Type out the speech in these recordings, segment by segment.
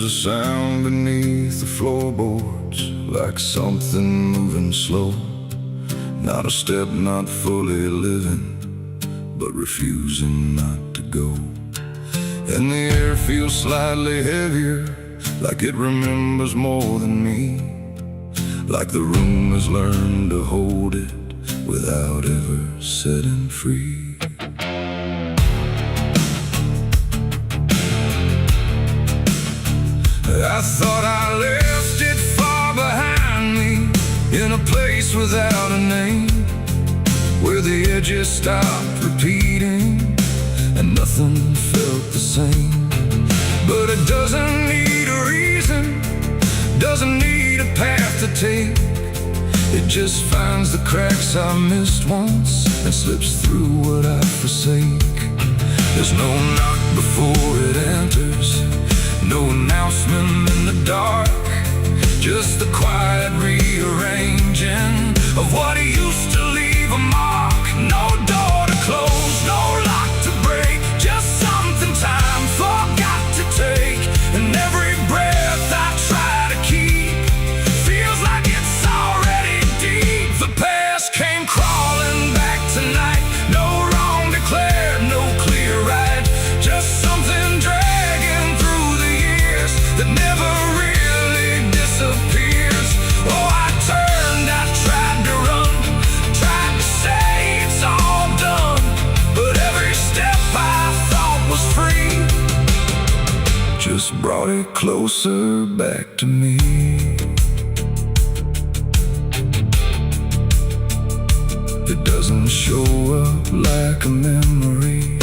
a sound beneath the floorboards, like something moving slow. Not a step, not fully living, but refusing not to go. And the air feels slightly heavier, like it remembers more than me, like the room has learned to hold it without ever setting free. I thought I left it far behind me, in a place without a name, where the edges stopped repeating and nothing felt the same. But it doesn't need a reason, doesn't need a path to take. It just finds the cracks I missed once and slips through what I forsake. There's no knock before it enters, no announcement in the dark, just the quiet rearranging of what used to leave a mark. No door to close, no lock to break, just something time forgot to take. And every breath I try to keep feels like it's already deep. The past came crawling back tonight, no wrong declared, no clear right, just something dragging through the years that never really disappears. Oh, I turned, I tried to run, tried to say it's all done, but every step I thought was free just brought it closer back to me. It doesn't show up like a memory,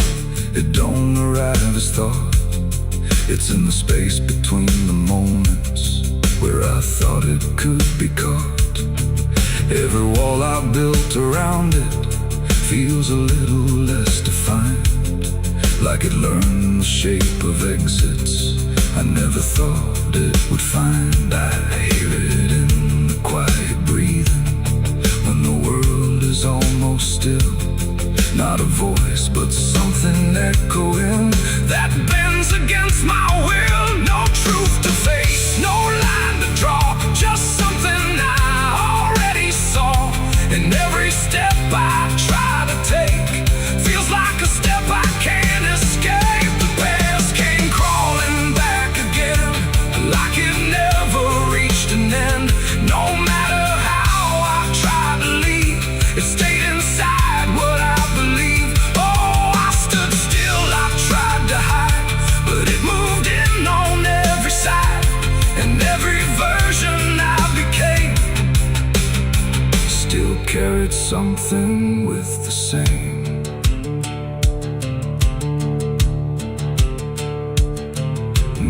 it don't arrive as thought. It's in the space between the moments where I thought it could be caught. Every wall I built around it feels a little less defined, like it learned the shape of exits I never thought it would find. I hear it in the quiet breathing when the world is almost still. Not a voice, but something echoing that bends against my will. No truth to face, no line to draw, just something I already saw. And every step I try to take feels like a step I can't escape. The past came crawling back again, like it never reached an end. No matter how I tried to leave, it stayed inside what I believe. Oh, I stood still, I tried to hide, but it moved in on every side. And every version I became still carried something with the same.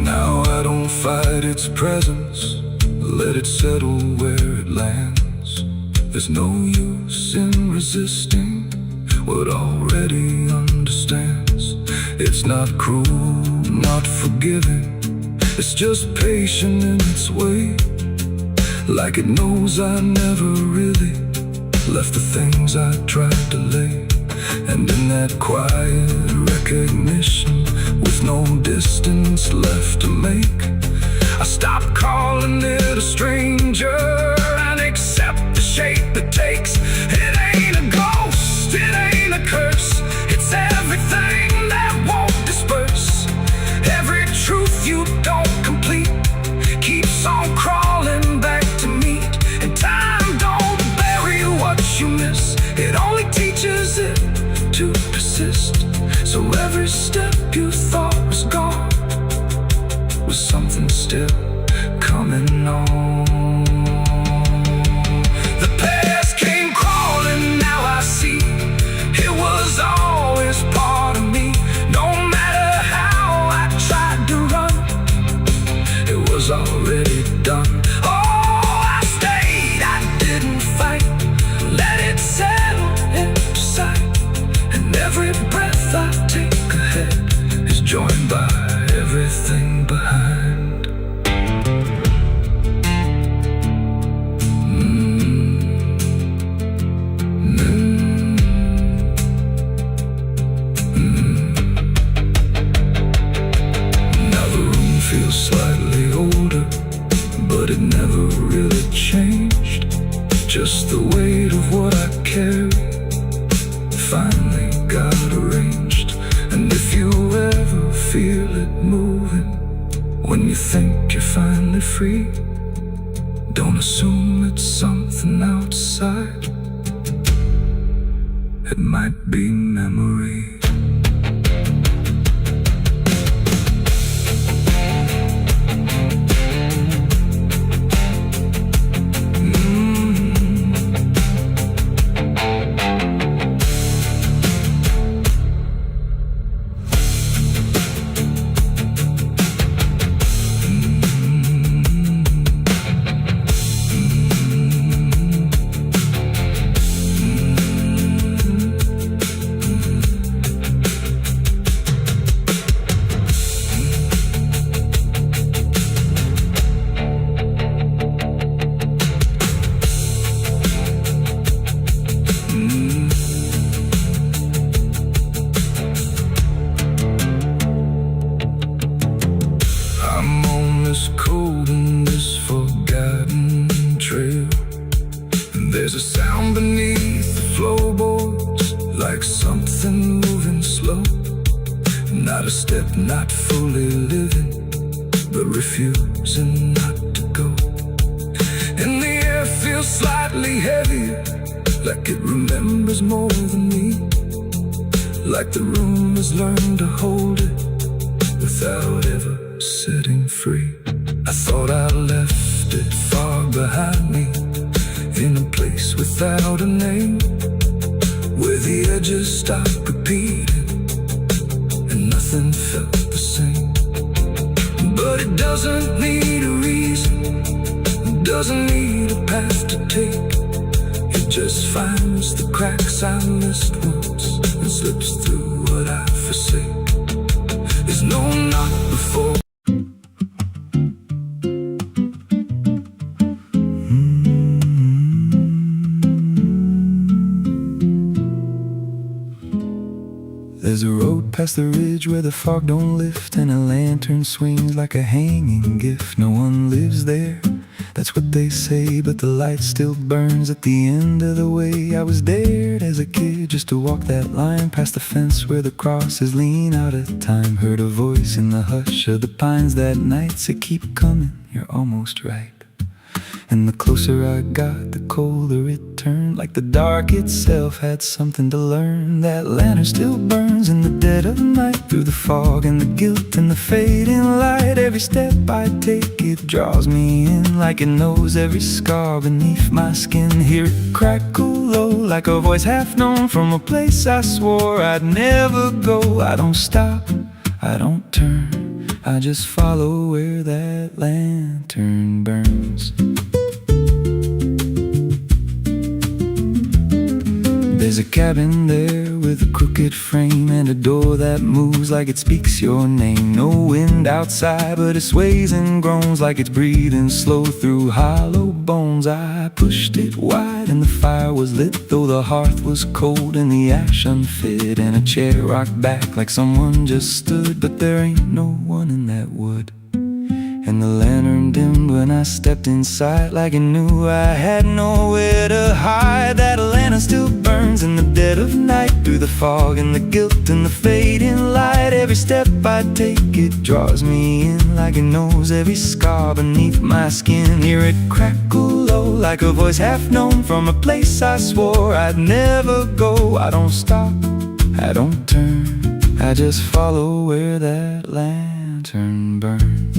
Now I don't fight its presence, let it settle where it lands. There's no use in resisting what already understands. It's not cruel, not forgiving, it's just patient in its way, like it knows I never really left the things I tried to lay. And in that quiet recognition, with no distance left to make, I stop calling it a stranger and accept the shape it takes. It ain't a ghost, it ain't a curse, it's everything that won't disperse. Every truth you don't complete keeps on crawling back to meet. And time don't bury what you miss, it only teaches it to persist. So every step you thought was gone was something still coming on. The past came crawling, now I see it was always part of me. No matter how I tried to run, it was already done. Oh, I stayed, I didn't fight, let it settle into sight. And every breath I take ahead is joined by everything behind. Now the room feels slightly feel it moving when you think you're finally free. Don't assume it's something outside. It might be memory. Cold in this forgotten trail, and there's a sound beneath the floorboards, like something moving slow. Not a step, not fully living, but refusing not to go. And the air feels slightly heavier, like it remembers more than me, like the room has learned to hold it without ever setting free. I thought I left it far behind me, in a place without a name, where the edges stopped repeating and nothing felt the same. But it doesn't need a reason, it doesn't need a path to take. It just finds the cracks I missed once and slips through what I forsake. There's no knock before. There's a road past the ridge where the fog don't lift, and a lantern swings like a hanging gift. No one lives there, that's what they say, but the light still burns at the end of the way. I was dared as a kid just to walk that line, past the fence where the crosses lean out of time. Heard a voice in the hush of the pines that night say, keep coming, you're almost right. And the closer I got, the colder it turned, like the dark itself had something to learn. That lantern still burns in the dead of night, through the fog and the guilt and the fading light. Every step I take, it draws me in, like it knows every scar beneath my skin. Hear it crackle low, like a voice half known, from a place I swore I'd never go. I don't stop, I don't turn, I just follow where that lantern burns. There's a cabin there with a crooked frame, and a door that moves like it speaks your name. No wind outside, but it sways and groans like it's breathing slow through hollow bones. I pushed it wide and the fire was lit, though the hearth was cold and the ash unfit, and a chair rocked back like someone just stood. But there ain't no one in that wood. And the lantern dimmed when I stepped inside, like it knew I had nowhere to hide. That lantern still burns in the dead of night, through the fog and the guilt and the fading light. Every step I take, it draws me in, like it knows every scar beneath my skin. Hear it crackle low, like a voice half known, from a place I swore I'd never go. I don't stop, I don't turn, I just follow where that lantern burns.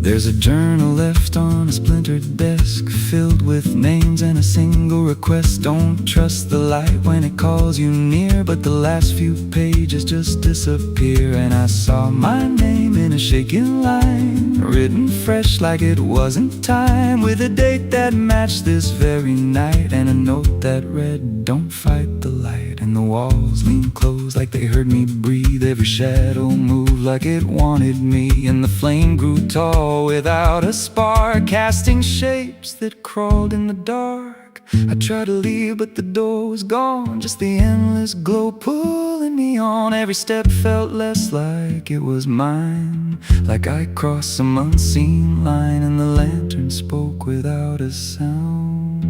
There's a journal left on a splintered desk, filled with names and a single request. Don't trust the light when it calls you near, but the last few pages just disappear. And I saw my name in a shaking line, written fresh like it wasn't time, with a date that matched this very night, and a note that read, don't fight the light. And the walls leaned close like they heard me breathe, every shadow moved like it wanted me, and the flame grew tall without a spark, casting shapes that crawled in the dark. I tried to leave, but the door was gone, just the endless glow pulling me on. Every step felt less like it was mine, like I crossed some unseen line, and the lantern spoke without a sound.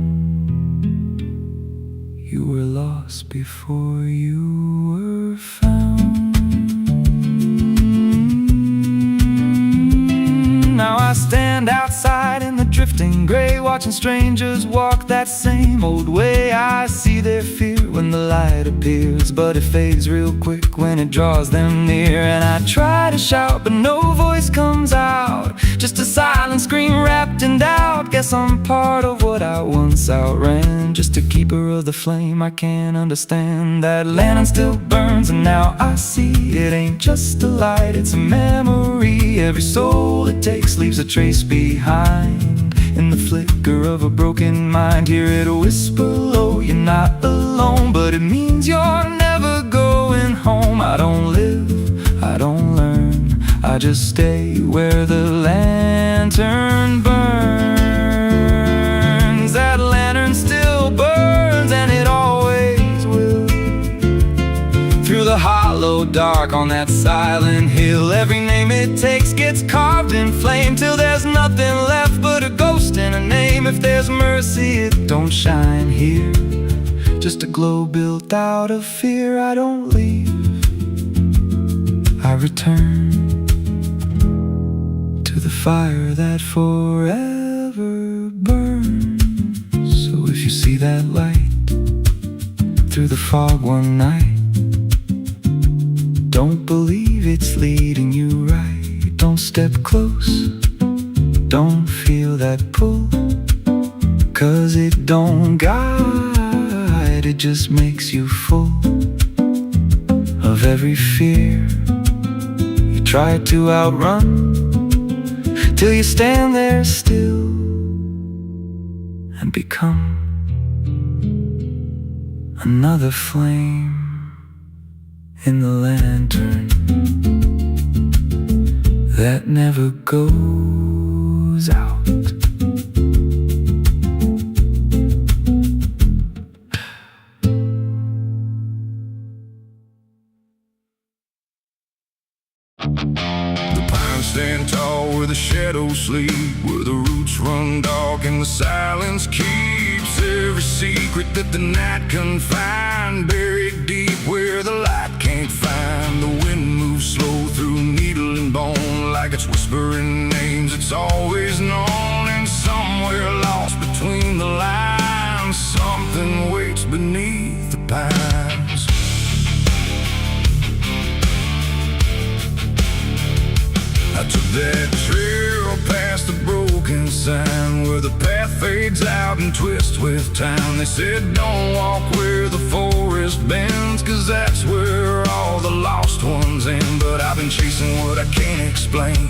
You were lost before you were found. I stand outside in the drifting gray, watching strangers walk that same old way. I see their fear when the light appears, but it fades real quick when it draws them near. And I try to shout, but no voice comes out, just a silent scream wrapped in doubt. Guess I'm part of what I once outran, just a keeper of the flame. I can't understand that lantern still burns, and now I see it ain't just a light, it's a memory. Every soul it takes leaves a trace behind, in the flicker of a broken mind. Hear it whisper low, you're not alone, but it means you're never going home. I don't live, I don't learn, I just stay where the lantern burns. That lantern still burns, and it always will. Through the hollow dark on that silent hill, every name it takes gets carved in flame, till there's nothing left but a ghost and a name. If there's mercy, it don't shine here, just a glow built out of fear. I don't leave, I return to the fire that forever burns. So if you see that light through the fog one night, don't believe it's leading you right. Don't step close, don't feel that pull, 'cause it don't guide, it just makes you full of every fear you try to outrun, till you stand there still and become another flame in the lantern that never goes out. The pines stand tall where the shadows sleep, where the roots run dark and the silence keeps every secret that the night can find, buried deep where the light can't find. The wind moves slow through needle and bone, like it's whispering names it's always known. And somewhere lost between the lines, something waits beneath the pines. I took that trail past the broken sign, where the path fades out and twists with time. They said don't walk where the forest bends, 'cause that's where all the lost ones end. But I've been chasing what I can't explain,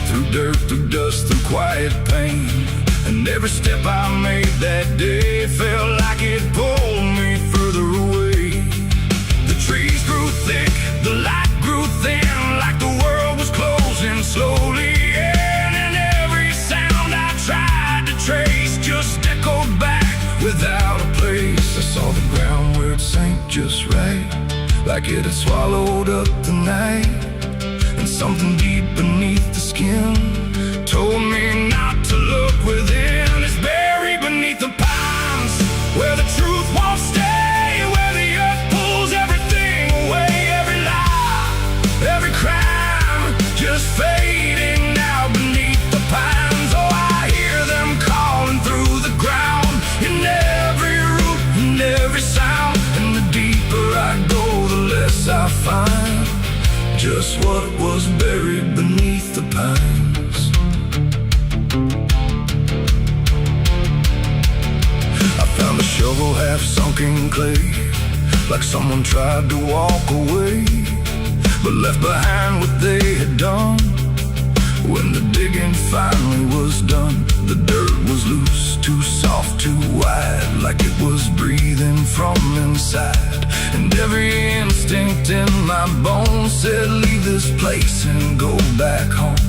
through dirt, through dust, through quiet pain. And every step I made that day felt like it pulled me further away. The trees grew thick, the light grew thin, like the world was closing slowly in. And every sound I tried to trace just echoed back without a place. I saw the ground where it sank just right, like it had swallowed up the night. And something deep beneath the skin told me not to look within. It's buried beneath the pines, where the truth won't stay, where the earth pulls everything away. Every lie, every crime, just fading now beneath the pines. Oh, I hear them calling through the ground, in every root and every sound. And the deeper I go, the less I find just what was buried beneath the pines. I found a shovel half sunk in clay, like someone tried to walk away, but left behind what they had done. When the digging finally was done, the dirt was loose, too soft, too wide, like it was breathing from inside. And every instinct in my bones said leave this place and go back home.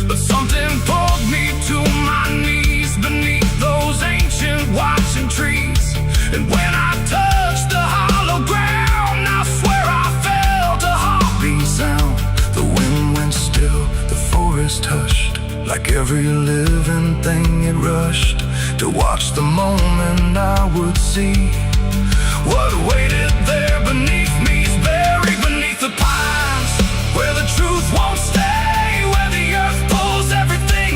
But something pulled me to my knees beneath those ancient watching trees. And when I touched the hollow ground, I swear I felt a heartbeat sound. The wind went still, the forest hushed, like every living thing it rushed to watch the moment I would see what waited there beneath me. Is buried beneath the pines, where the truth won't stay, where the earth pulls everything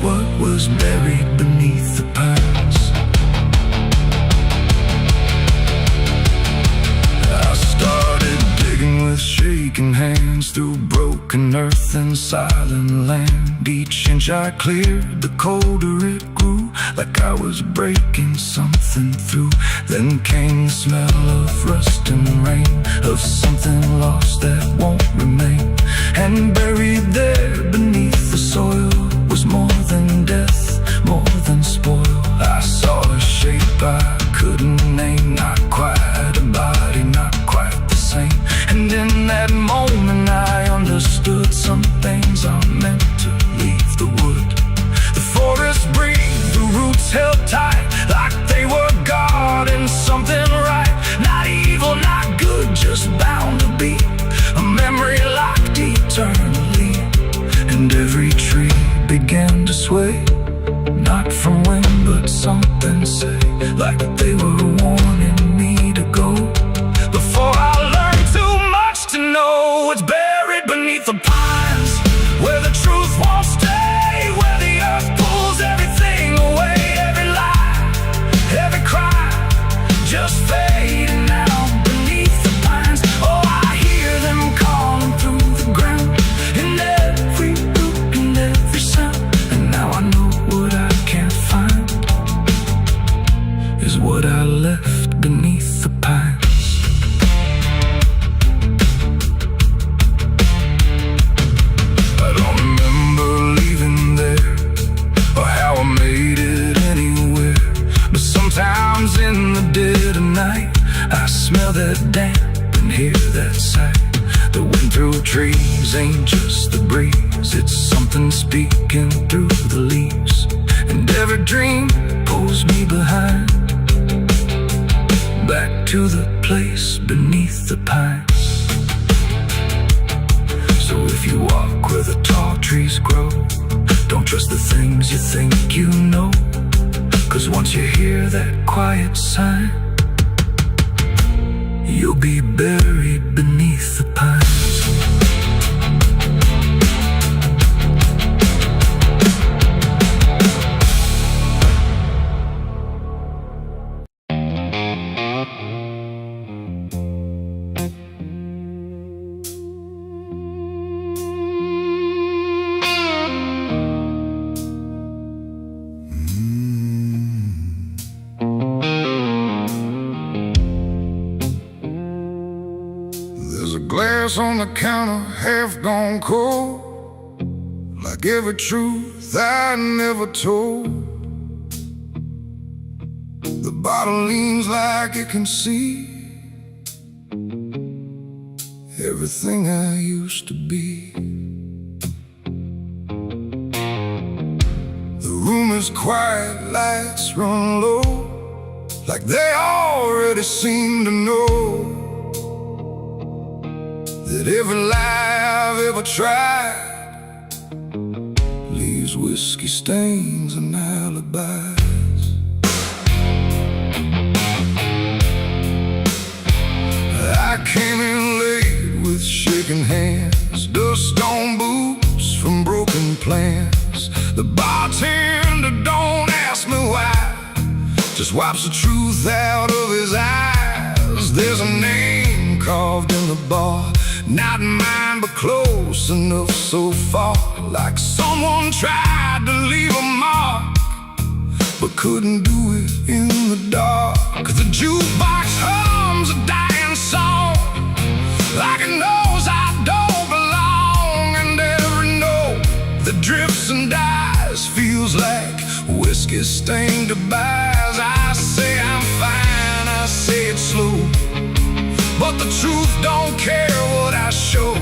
what was buried beneath the pines. I started digging with shaking hands through broken earth and silent land. Each inch I cleared, the colder it grew, like I was breaking something through. Then came the smell of rust and rain, of something lost that won't remain. And buried there beneath the soil was more than death, more than spoil. I saw a shape I couldn't name, not quite a body, not quite the same. And in that moment I understood some things are meant to leave the wood. The forest breathed, the roots held tight, like they were guarding something right. Not evil, not good, just bound to be a memory locked eternally. And every tree began to sway, not from wind but something say, like they were warning me to go. Before I learned too much to know, it's buried beneath the pines, where the truth won't stay, where the earth pulls everything away. Every lie, every crime, just fading out beneath the pines. Oh, I hear them calling through the ground, in every root and every sound. And now I know what I can't find is what I left beneath the pines. I don't remember leaving there, or how I made it anywhere. But sometimes in the dead of night, I smell that damp and hear that sigh. The wind through trees ain't just the breeze, it's something speaking through the leaves. And every dream pulls me behind, back to the place beneath the pines. So if you walk where the tall trees grow, don't trust the things you think you know, 'cause once you hear that quiet sign, you'll be buried beneath the pines. There's a glass on the counter, half gone cold, like every truth I never told. The bottle leans like it can see everything I used to be. The room is quiet, lights run low, like they already seem to know that every lie I've ever tried leaves whiskey stains and alibis. I came in late with shaking hands, dust on boots from broken plans. The bartender don't ask me why, just wipes the truth out of his eyes. There's a name carved in the bar, not mine but close enough so far, like someone tried to leave a mark but couldn't do it in the dark. The jukebox hums a dying song, like it knows I don't belong. And every note that drifts and dies feels like whiskey stained goodbyes. I say I'm fine, I say it slow, but the truth don't care what I show.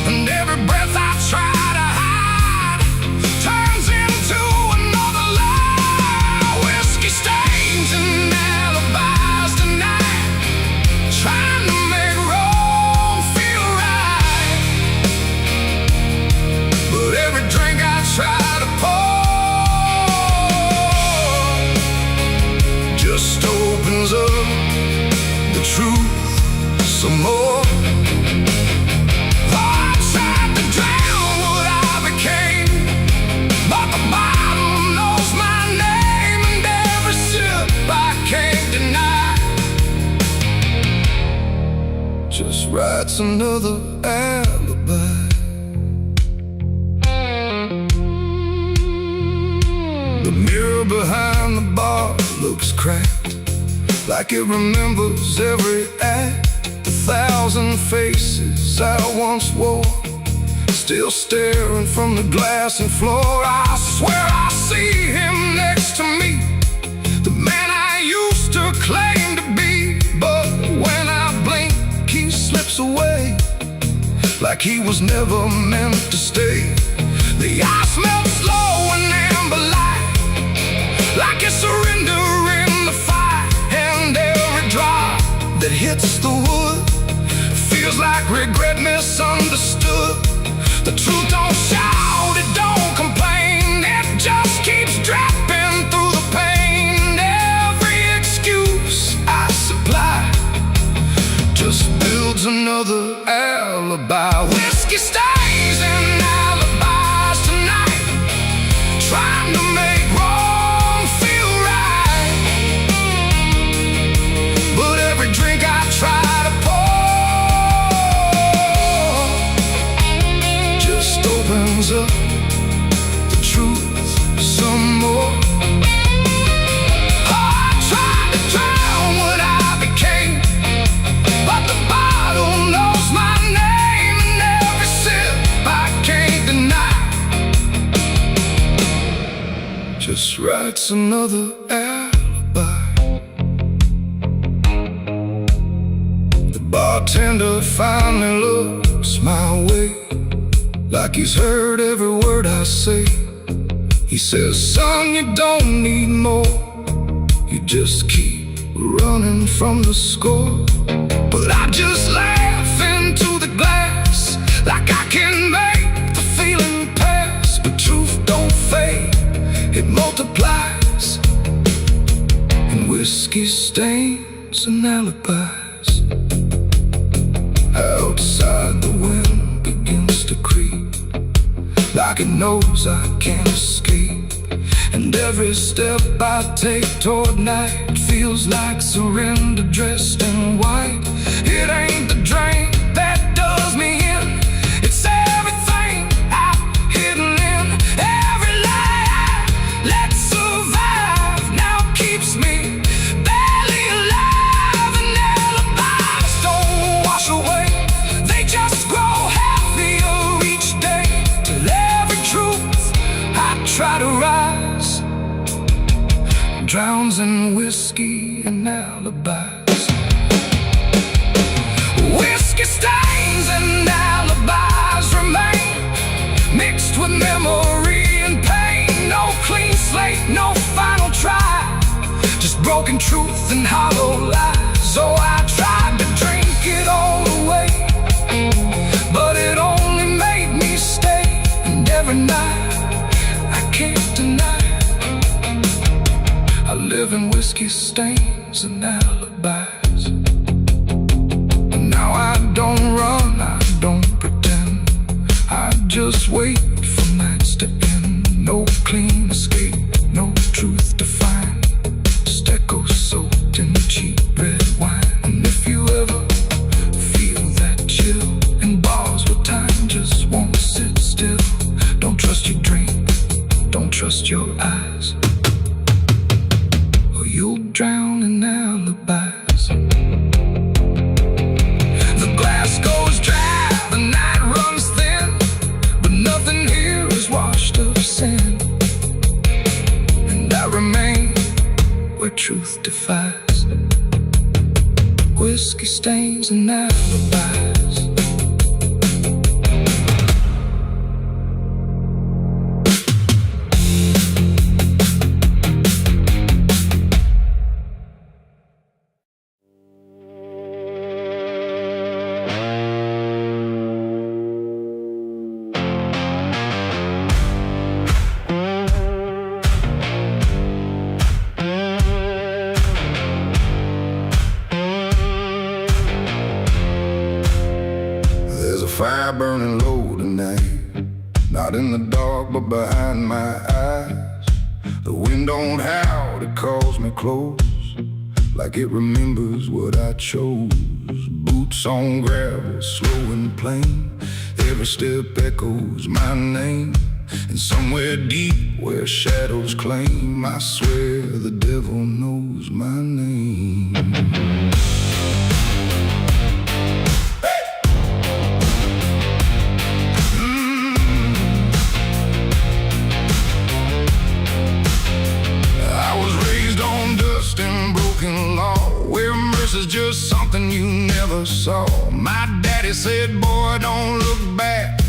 And every breath I try to hide turns into another lie. Whiskey stains and alibis tonight, trying to make wrong feel right. But every drink I try to pour just opens up the truth some more. I tried to drown just writes another alibi. The mirror behind the bar looks cracked, like it remembers every act. 1,000 faces I once wore, still staring from the glass and floor. I swear I see him next to me, the man I used to claim to be. But when I blink, he slips away, like he was never meant to stay. The ice melts slow and amber light, like a surrender in the fire. And every drop that hits the wood feels like regret misunderstood. The truth don't shout, it don't complain, it just keeps dropping through the pain. Every excuse I supply just builds another alibi. Whiskey stains and alibis tonight, trying to make wrong feel right. But every drink I try to opens up the truth some more. I tried to drown what I became, but the bottle knows my name, and every sip I can't deny just writes another alibi. The bartender finally looks my way, like he's heard every word I say. He says, son, you don't need more, you just keep running from the score. But I just laugh into the glass, like I can make the feeling pass. But truth don't fade, it multiplies, and whiskey stains and alibis. Outside the wind begins to creep, like it knows I can't escape. And every step I take toward night feels like surrender dressed in white. It ain't the drink that does me in, it's everything I've hidden in. Every lie I let survive now keeps me barely alive. And alibis don't wash away, they just grow heavier each day, till every truth I try to rise drowns in whiskey and alibis. Whiskey stains and alibis remain, mixed with memory and pain. No clean slate, no final try, just broken truth and hollow lies. So I tried to drink it all away, but it only made me stay. And every night I can't deny I live in whiskey stains and alibis. And now I don't run, I don't pretend, I just wait for nights to end. No clean escape, no truth to find, just echoes soaked in cheap red wine. And if you ever feel that chill in bars where time just won't sit still, don't trust your drink, don't trust your eyes, you'll drown in alibis. The glass goes dry, the night runs thin, but nothing here is washed of sin. And I remain where truth defies, whiskey stains and alibis. Fire burning low tonight, not in the dark but behind my eyes. The wind don't howl, it calls me close, like it remembers what I chose. Boots boots on gravel, slow and plain. Every step echoes my name. And somewhere deep where shadows claim, I swear the devil knows my name. I was raised on dust and broken law, where mercy's just something you never saw. My daddy said, boy, don't look back.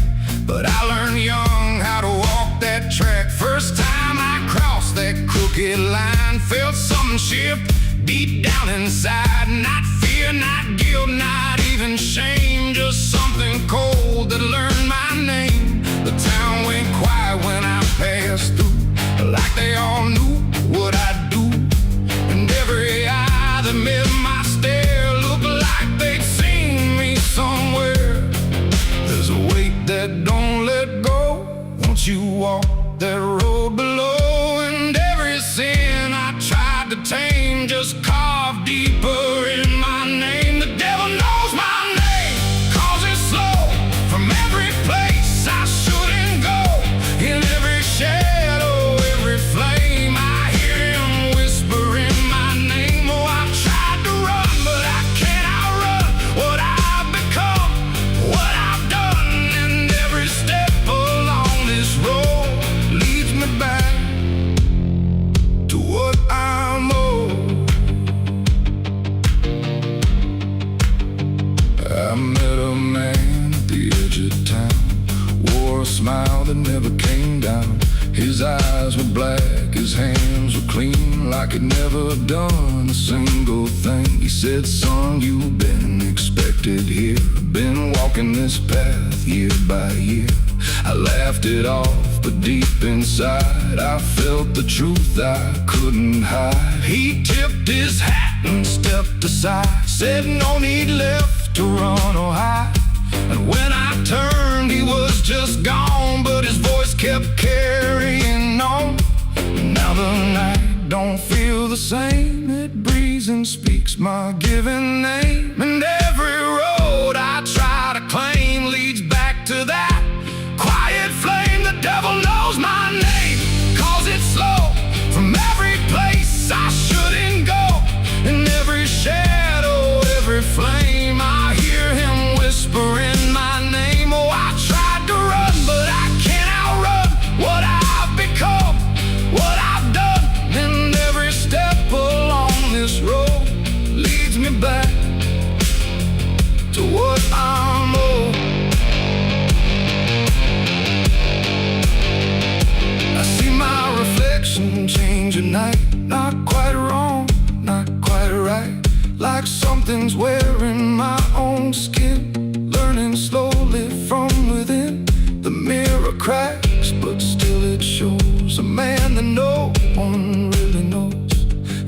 But I learned young how to walk that track. First time I crossed that crooked line, felt something shift deep down inside. Not fear, not guilt, not even shame, just something cold that learned my name. The town went quiet when I passed through, like they all knew what I'd do. And every eye that met my stare looked like they'd seen me somewhere. There's a weight that don't let go once you walk that road below. And every sin I tried to tame just carved deeper in my name. The devil knows my name, 'cause it's slow from every place I shouldn't go. In every shadow, every flame, I hear him whispering my name. Oh, I've tried to run, but I can't outrun what I've become, what I've done. And every step along this road leads me back to what I'm owed. I met a man at the edge of town, wore a smile that never came down. His eyes were black, his hands were clean, like he'd never done a single thing. He said, son, you've been expected here, been walking this path year by year. I laughed it off, but deep inside I felt the truth I couldn't hide. He tipped his hat and stepped aside, said no need left to run or hide. And when I turned, he was just gone, but his voice kept carrying on. Now the night don't feel the same, it breathes and speaks my given name. And every road I try to claim leads back to that quiet flame. The devil knows my name, 'cause it's slow from every place I shouldn't go. In every shadow, every flame, I hear him whispering my name. Oh, I tried to run, but I can't outrun what I've become, what I've done. And every step along this road leads me back to what I'm owed. I see my reflection change at night, not quite wrong, not quite right, like something's wearing my own skin, learning slowly from within. The mirror cracks, but still it shows a man that no one really knows.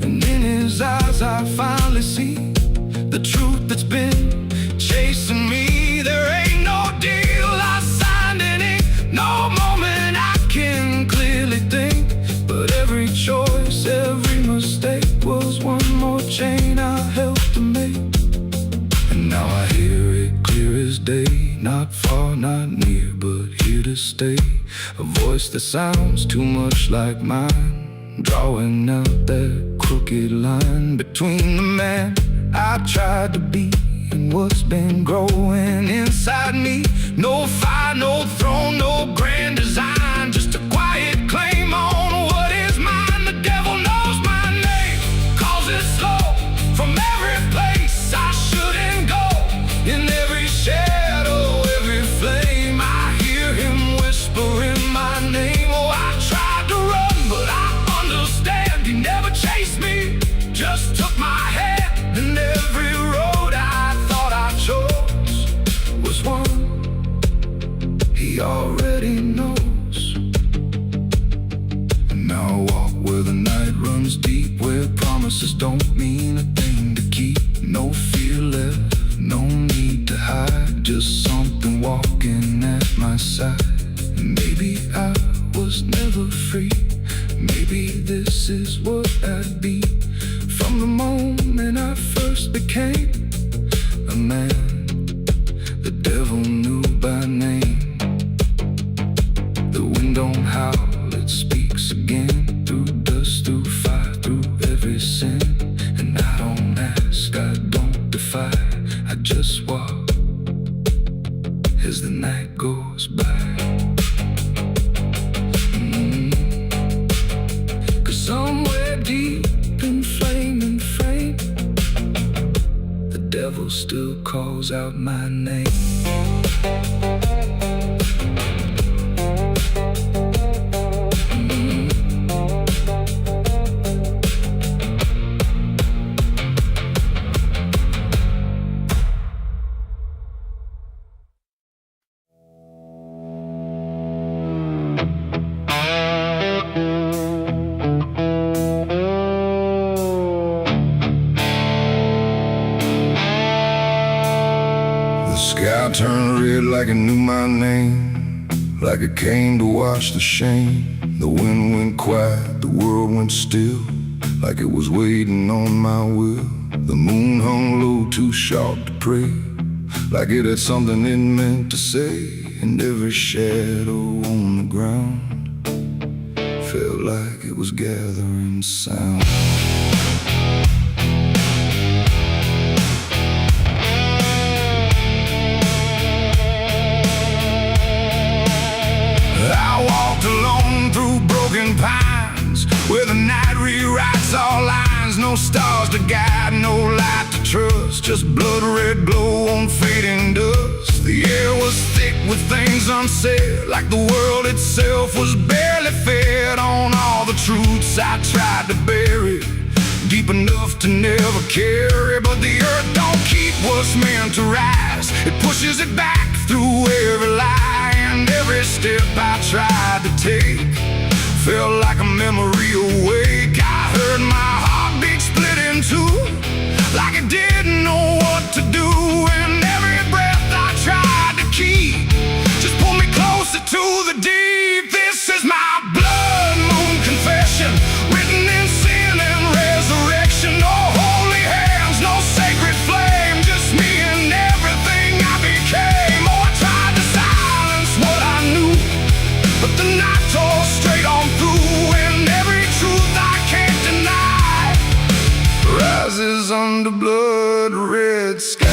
And in his eyes I finally see the truth that's been chasing me. There ain't no deal I signed in ink, no moment I can clearly think. But every choice, every mistake was one more chain I helped to make. And now I hear it clear as day, not far, not near, but here to stay. A voice that sounds too much like mine, drawing out that crooked line between the man I tried to be and what's been growing inside me. No fire, no throne, no grand design, just a quiet claim on what is mine. The devil knows my name, 'cause it's slow from every place I shouldn't go. In every shadow, every flame, I hear him whispering my name. Oh, I tried to run, but I understand he never chased me, just took my hand. And every road I thought I chose was one he already knows. And now I walk where the night runs deep, where promises don't mean a thing to keep. No fear left, no need to hide, just something walking at my side. Maybe I was never free, maybe this is what I'd be. From the moment I first became a man. as the night goes by. Cause somewhere deep in flame and frame, the devil still calls out my name. The sky turned red like it knew my name, like it came to wash the shame. The wind went quiet, the world went still, like it was waiting on my will. The moon hung low, too sharp to pray, like it had something it meant to say. And every shadow on the ground felt like it was gathering sound. I walked alone through broken pines, where the night rewrites all lines. No stars to guide, no light to trust, just blood red glow on fading dust. The air was thick with things unsaid, like the world itself was barely fed on all the truths I tried to bury, deep enough to never carry. But the earth don't keep what's meant to rise, it pushes it back through every lie. And every step I tried to take felt like a memory awake. I heard my heartbeat split in two, like it didn't know what to do. And every breath I tried to keep just pulled me closer to the deep. This is my blood moon confession, written in sin and resurrection. No holy hands, no sacred flame, just me and everything I became. Oh, I tried to silence what I knew, but the night tore straight on through. And every truth I can't deny rises under blood red sky.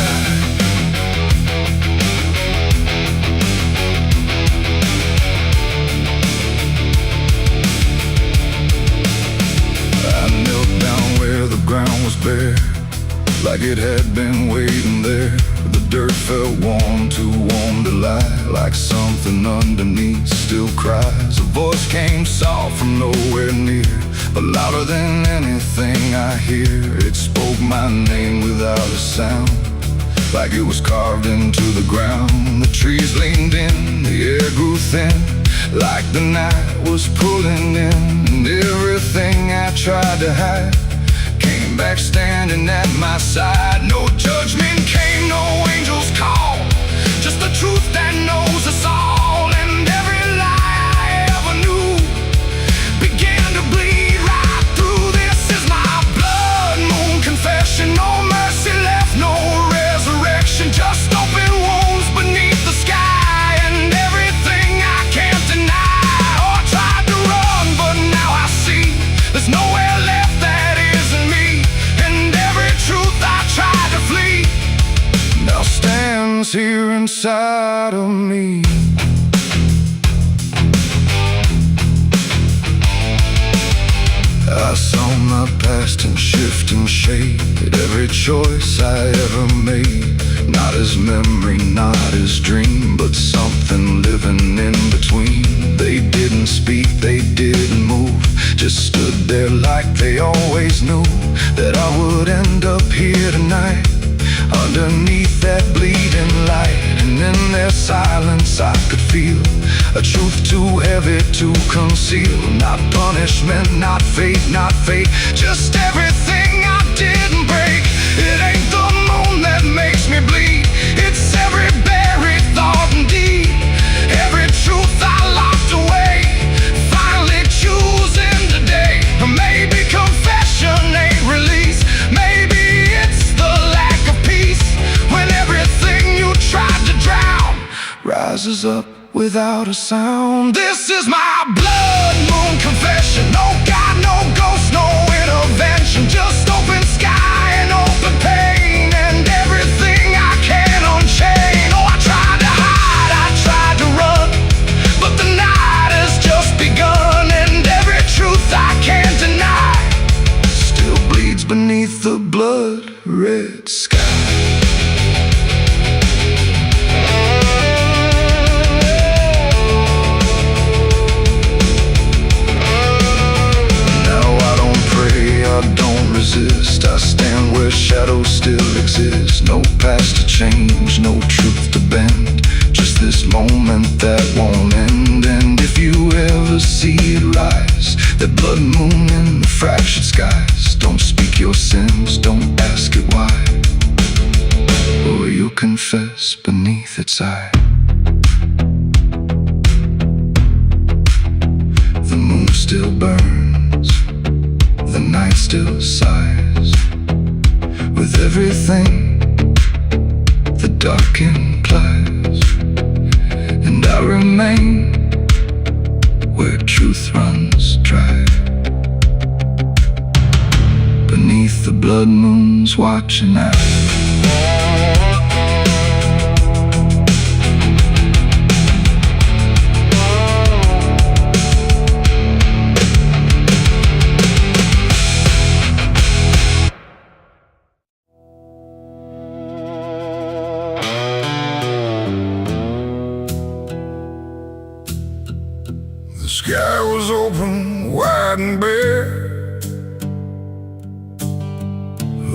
I knelt down where the ground was bare, like it had been waiting there. The dirt felt warm, too warm to lie, like something underneath still cries. A voice came soft from nowhere near, but louder than anything I hear. It spoke my name without a sound, like it was carved into the ground. The trees leaned in, the air grew thin, like the night was pulling in. And everything I tried to hide came back standing at my side. No judgment came, no angel's call, just the truth that knows us all. And every lie I ever knew began to bleed right through. This is my blood moon confession. No mercy left, no resurrection, just open wounds beneath the sky. And everything I can't deny. Oh, I tried to run, but now I see there's nowhere left that isn't me. And every truth I tried to flee now stands here inside of me. I saw my past in shifting shade, every choice I ever made, not as memory, not as dream, but something living in between. They didn't speak, they didn't move, just stood there like they always knew that I would end up here tonight, underneath that bleeding light. And in their silence I could feel a truth too heavy to conceal. Not punishment, not fate, not fate, just everything I didn't break. It ain't the moon that makes me bleed, it's every buried thought and deed, every truth I locked away, finally choosing today. Maybe confession ain't release, maybe it's the lack of peace, when everything you tried to drown rises up without a sound. This is my blood moon confession. No God, no ghost, no intervention, just open sky and open pain, and everything I can unchain. Oh, I tried to hide bend. Just this moment that won't end. And if you ever see it rise, that blood moon in the fractured skies, don't speak your sins, don't ask it why, or you'll confess beneath its eye. The moon still burns, the night still sighs, with everything the dark implies. And I remain where truth runs dry, beneath the blood moon's watching eye. The sky was open, wide and bare,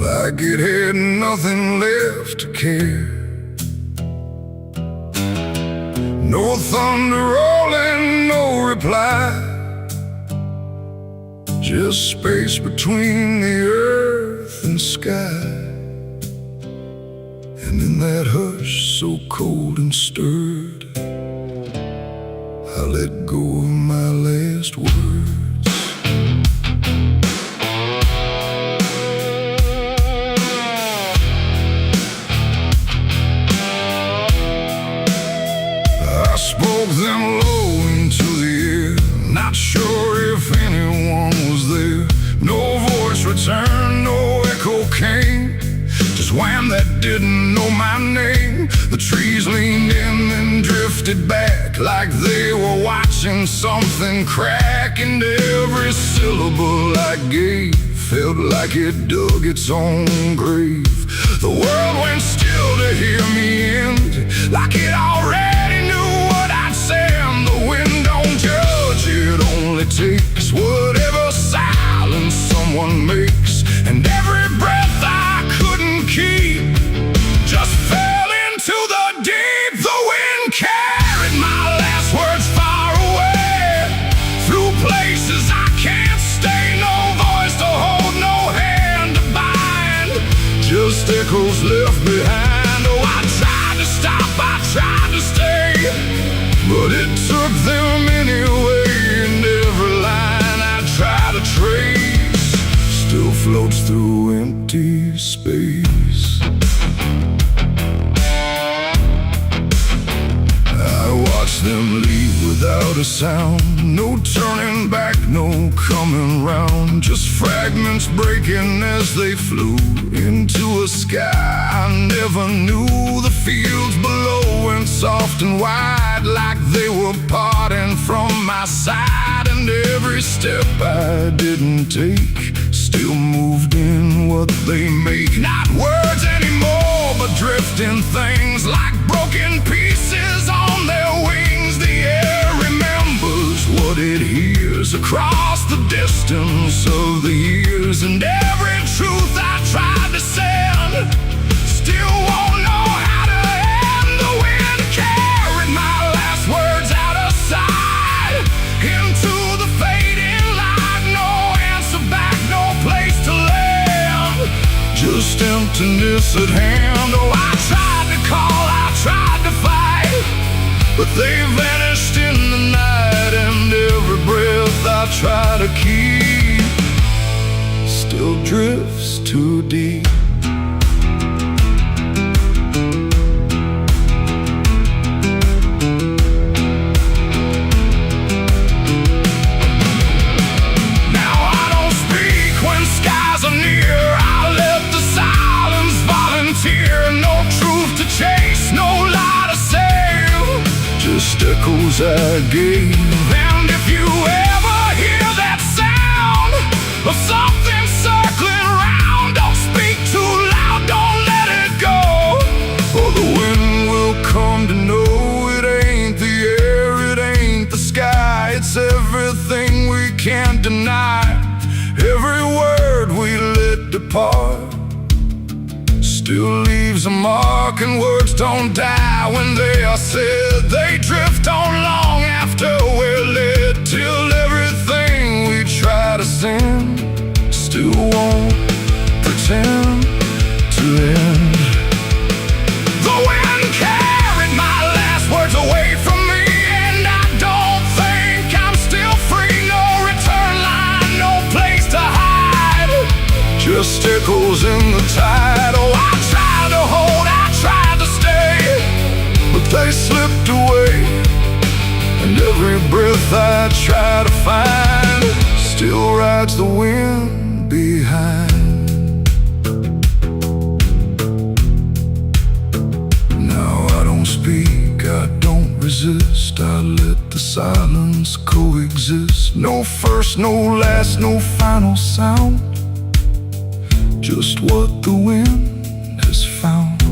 like it had nothing left to care. No thunder rolling, no reply, just space between the earth and sky. And in that hush so cold and stirred, I let go of my last words. I spoke them low into the air, not sure if anyone was there. No voice returned, no echo came, just wham that didn't know my name. The trees leaned in and drifted back, like they were watching something crack. And every syllable I gave felt like it dug its own grave. The world went still to hear me end, like it already knew what I'd say. And the wind don't judge, it only takes whatever silence someone makes. And every breath I couldn't keep just fell into the deep. The wind carried my last words far away, through places I can't stay. No voice to hold, no hand to bind, just echoes left behind. Oh, I tried to stop, I tried to stay, but it took them anyway. And every line I try to trace still floats through empty space. I watched them leave without a sound, no turning back, no coming round, just fragments breaking as they flew into a sky I never knew. The fields below went soft and wide, like they were parting from my side. And every step I didn't take still moved in what they make. Not words anymore, but drifting things, like broken pieces on their wings. The air remembers what it hears across the distance of the years. And every truth I tried to send still won't know how to end. The wind carried my last words out of sight, into the fading light. No answer back, no place to land, just emptiness at hand. Oh, I tried to call, I tried to fight, but they vanished in the night. And every breath I try to keep still drifts too deep. Now I don't speak when skies are near, I let the silence volunteer. No truth to chase, no lie to save, just echoes I gave. And if you ever hear that sound of something circling round, don't speak too loud, don't let it go, or the wind will come to know it ain't the air, it ain't the sky, it's everything we can't deny. Every word we let depart still leaves leaves a mark and words don't die when they are said. They drift on long after we're led, till everything we try to send still won't pretend to end. The wind carried my last words away from me, and I don't think I'm still free. No return line, no place to hide, just echoes in the tide. Oh, I tried to hold, I tried to stay, but they slipped away. And every breath I try to find still rides the wind behind. Now I don't speak, I don't resist, I let the silence coexist. No first, no last, no final sound, just what the wind has found.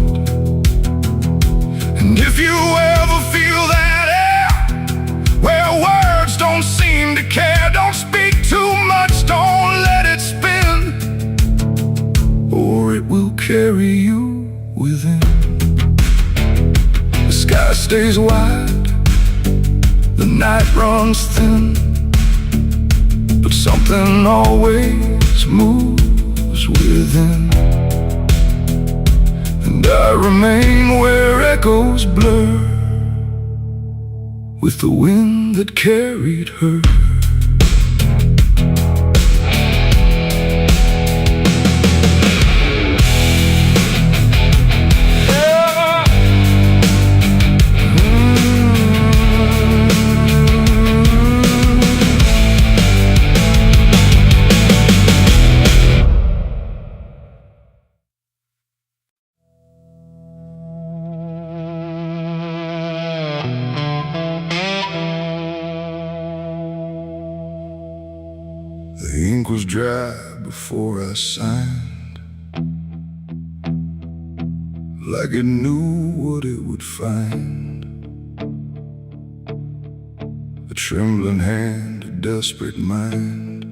And if you ever feel that air, where words don't seem to care, don't speak too much, don't let it spin, or it will carry you within. The sky stays wide, the night runs thin, but something always moves within. And I remain where echoes blur with the wind that carried her. The ink was dry before I signed, like it knew what it would find. A trembling hand, a desperate mind,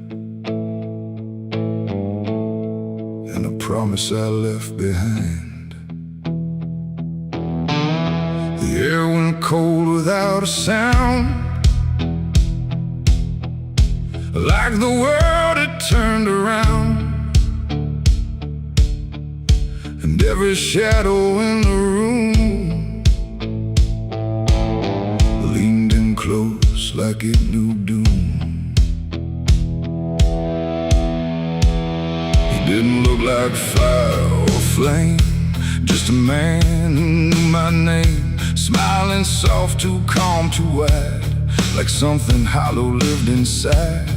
and a promise I left behind. The air went cold without a sound, like the world had turned around, and every shadow in the room leaned in close like it knew doom. He didn't look like fire or flame, just a man who knew my name, smiling soft, too calm, too wide, like something hollow lived inside.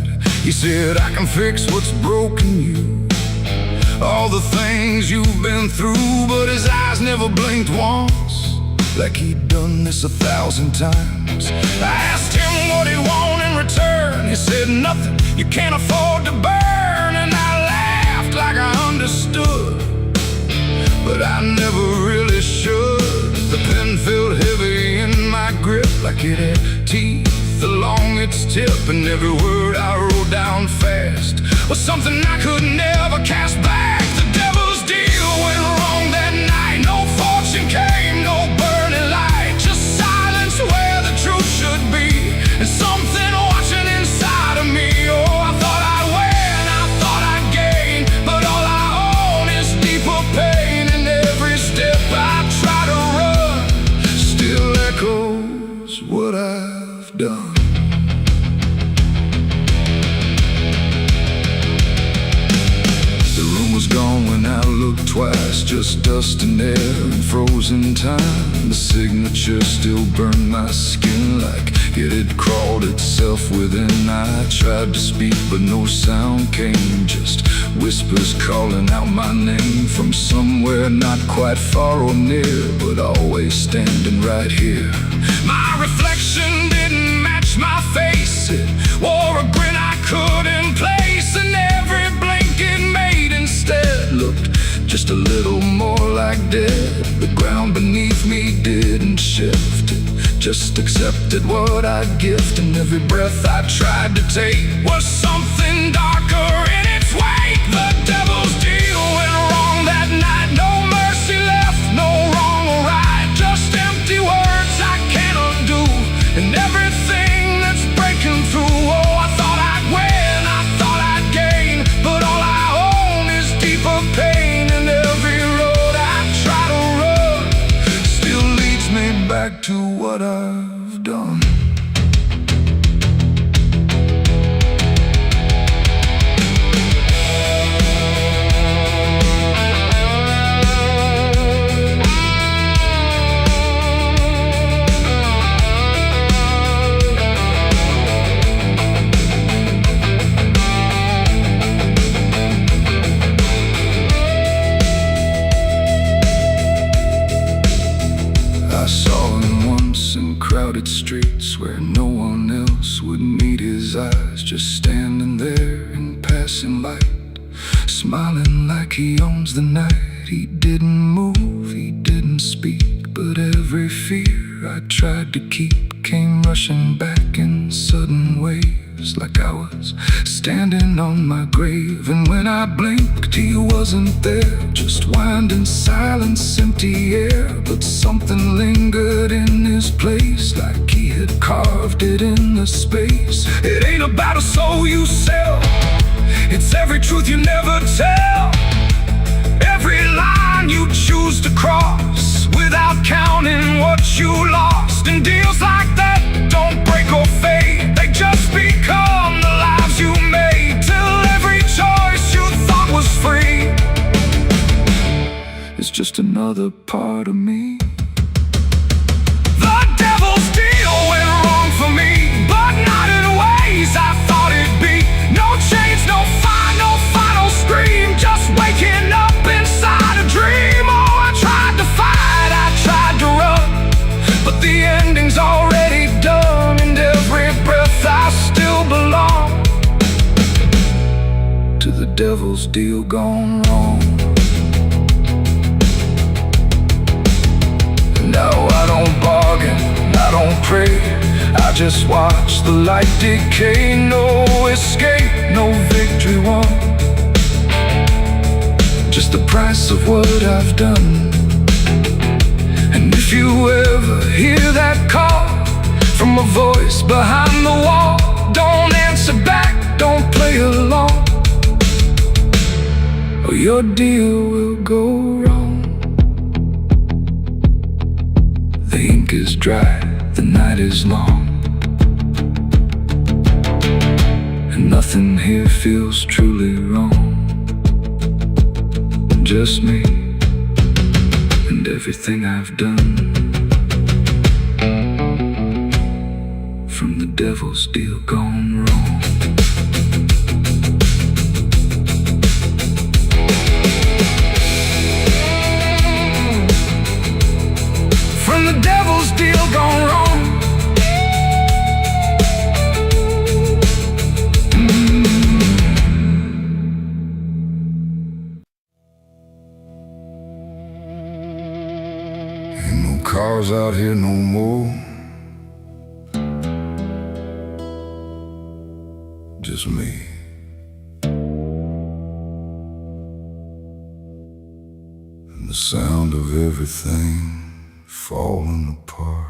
He said, I can fix what's broken you, all the things you've been through. But his eyes never blinked once, like he'd done this 1,000 times. I asked him what he wanted in return. He said, nothing you can't afford to burn. And I laughed like I understood, but I never really should. The pen felt heavy in my grip, like it had teeth along its tip, and every word I wrote down fast was something I could never cast back. The devil's deal went wrong that night. No fortune came, no burning light, just silence where the truth should be, and something watching inside of me. Oh, I thought I'd win, I thought I'd gain, but all I own is deeper pain. And every step I try to run still echoes what I've done. Was gone when I looked twice, just dust and air and frozen time. The signature still burned my skin like it had crawled itself within. I tried to speak but no sound came, just whispers calling out my name from somewhere not quite far or near, but always standing right here. My reflection didn't match my face, it wore a grin I couldn't place, and every blink it made instead looked just a little more like dead. The ground beneath me didn't shift, it just accepted what I'd gift. And every breath I tried to take was something darker in its wake. The devil's deal went wrong that night. No mercy left, no add to what I've done. I saw him once in crowded streets where no one else would meet his eyes, just standing there in passing light, smiling like he owns the night. He didn't move, he didn't speak, but every fear I tried to keep came rushing back in sudden waves, like I was standing on my grave. And when I blinked, he wasn't there, just winding silence, empty air. But something lingered in his place, like he had carved it in the space. It ain't about a soul you sell, it's every truth you never tell, every line you choose to cross without counting what you lost. And deals like that don't break or fade, they just become the lives you made, till every choice you thought was free is just another part of me. The devil's deal went wrong for me, but not in ways I thought it'd be. No chains, no fine, no final scream, just waking up inside a dream. Oh, I tried to fight, I tried to run, but the ending's already done, and every breath I still belong to the devil's deal gone wrong. No, I don't bargain, I don't pray, I just watch the light decay. No escape, no victory won, just the price of what I've done. And if you ever hear that call from a voice behind the wall, don't answer back, don't play along, or your deal will go wrong. The ink is dry, the night is long, and nothing here feels truly wrong. Just me and everything I've done, from the devil's deal gone wrong. From the devil's deal gone wrong. Ain't no cars out here no more, just me. And the sound of everything falling apart.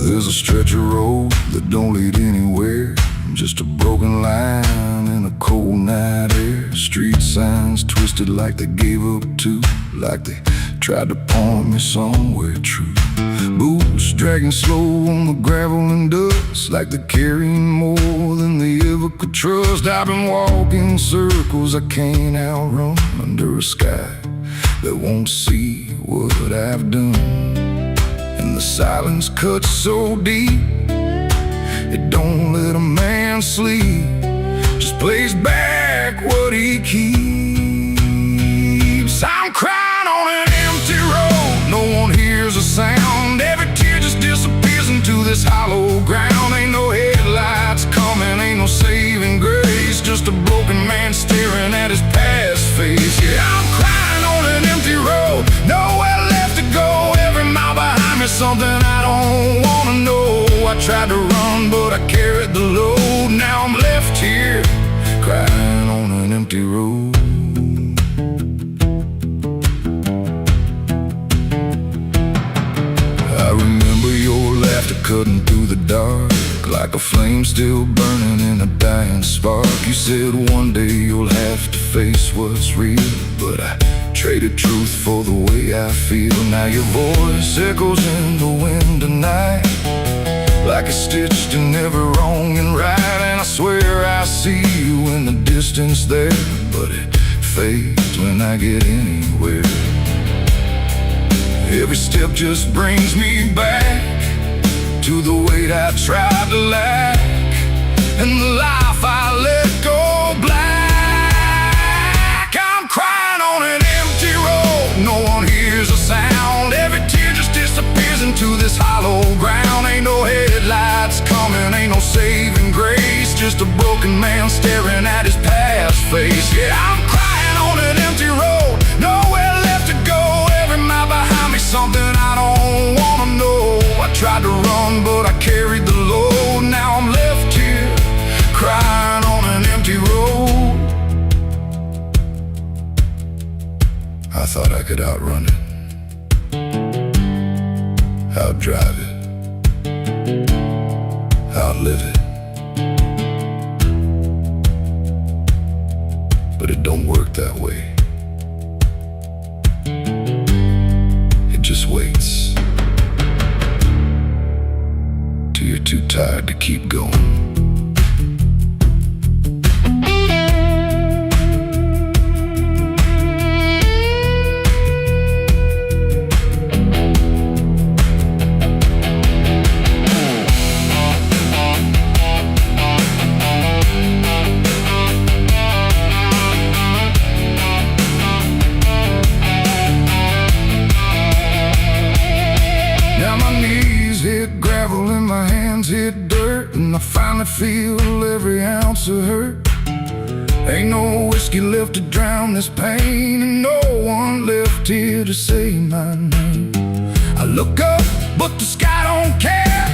There's a stretch of road that don't lead anywhere, just a broken line in a cold night air. Street signs twisted like they gave up too, like they tried to point me somewhere true. Boots dragging slow on the gravel and dust, like they're carrying more than they ever could trust. I've been walking circles I can't outrun, under a sky that won't see what I've done. And the silence cuts so deep, it don't let a man sleep, just plays back what he keeps. I'm crying on an empty road, no one hears a sound, every tear just disappears into this hollow ground. Ain't no headlights coming, ain't no saving grace, just a broken man staring at his past face. Yeah, I'm crying on an empty road, nowhere left to go, every mile behind me something I don't wanna know. I tried to run, but I carried the load. Now I'm left here, crying on an empty road. I cutting through the dark, like a flame still burning in a dying spark. You said one day you'll have to face what's real, but I traded truth for the way I feel. Now your voice echoes in the wind tonight, like it's stitched in every wrong and right. And I swear I see you in the distance there, but it fades when I get anywhere. Every step just brings me back to the weight I tried to lack, and the life I let go black. I'm crying on an empty road, no one hears a sound. Every tear just disappears into this hollow ground. Ain't no headlights coming, ain't no saving grace, just a broken man staring at his past face. Yeah, I'm crying on an empty road, nowhere left to go. Every mile behind me, something I don't wanna know. I tried to run, but I carried the load. Now I'm left here, crying on an empty road. I thought I could outrun it, outdrive it, outlive it, but it don't work that way. It just waits till you're too tired to keep going. Hit dirt, and I finally feel every ounce of hurt. Ain't no whiskey left to drown this pain, and no one left here to say my name. I look up, but the sky don't care,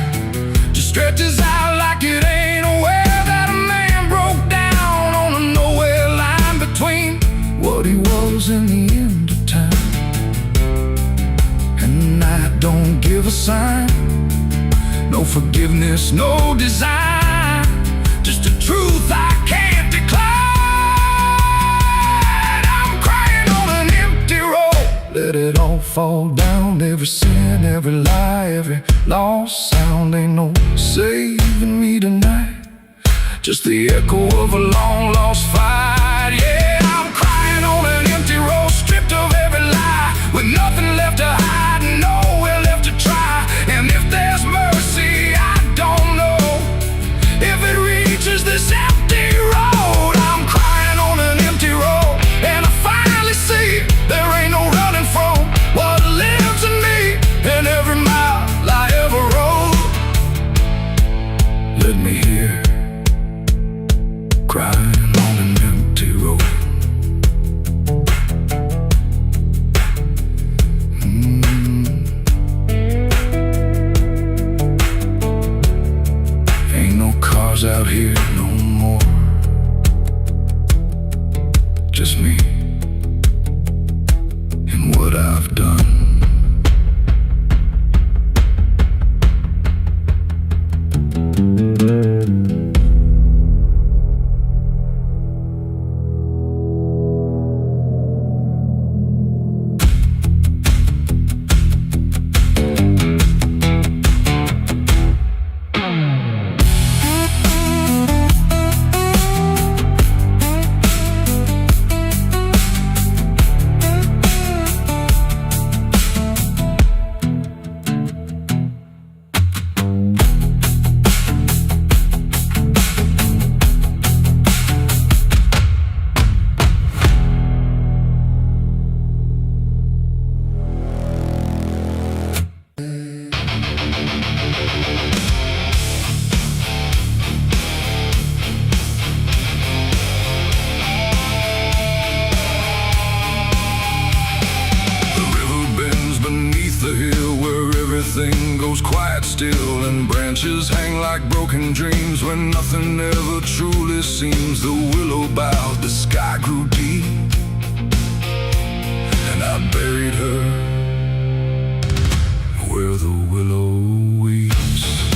just stretches out like it ain't aware that a man broke down on a nowhere line between what he was and the end of time. And the night don't give a sign, no forgiveness, no design, just a truth I can't decline. I'm crying on an empty road, let it all fall down. Every sin, every lie, every lost sound. Ain't no saving me tonight, just the echo of a long lost fight. Yeah, I'm crying on an empty road, stripped of every lie, with nothing left to hide and nowhere left to try. And if there's mercy, I don't know if it reaches this empty road. I'm crying on an empty road, and I finally see there ain't no running from what lives in me and every mile I ever rode. Let me hear, crying on an empty road. Out here no more, just me and what I've done. Everything goes quiet still, and branches hang like broken dreams when nothing ever truly seems. The willow bowed, the sky grew deep, and I buried her where the willow weeps.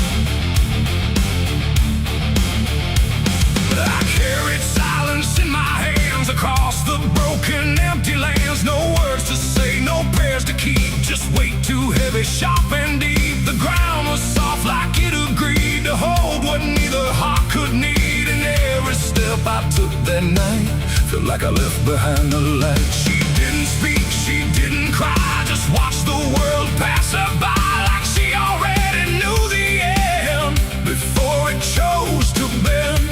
that night. Felt like I left behind the light. She didn't speak, she didn't cry, just watched the world pass her by like she already knew the end before it chose to bend.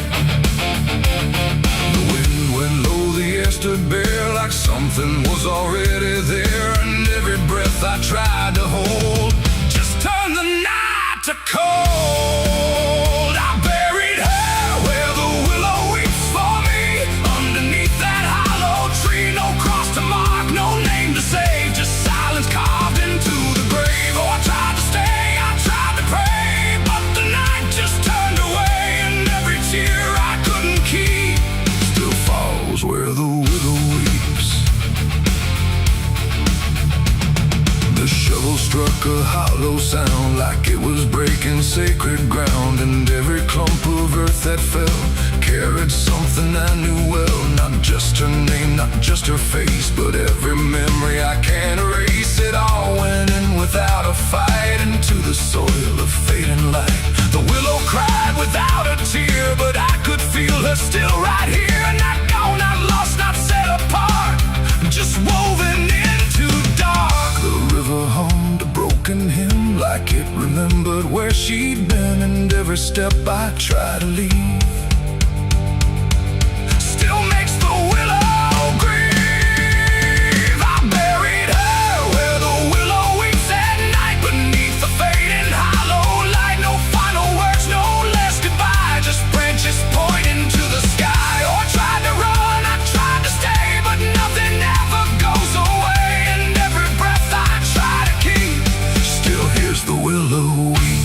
The wind went low, the air stood bare, like something was already there. And every breath I tried to hold just turned the night to cold. I buried her where the willow weeps for me, underneath that hollow tree. No cross to mark, no name to save, just silence carved into the grave. Oh, I tried to stay, I tried to pray, but the night just turned away, and every tear I couldn't keep still falls where the willow weeps. The shovel struck a hollow sound like it was breaking sacred ground. And every clump of earth that fell carried something I knew well. Not just her name, not just her face, but every memory I can't erase. It all went in without a fight into the soil of fading light. The willow cried without a tear, but I could feel her still right here. Not gone, not lost, not set apart, just woven into dark. The river hummed a broken hymn like it remembered where she'd been. And every step I tried to leave still makes the willow grieve. I buried her where the willow weeps at night, beneath the fading hollow light. No final words, no last goodbye, just branches pointing to the sky. Oh, I tried to run, I tried to stay, but nothing ever goes away. And every breath I try to keep still hears the willow weep.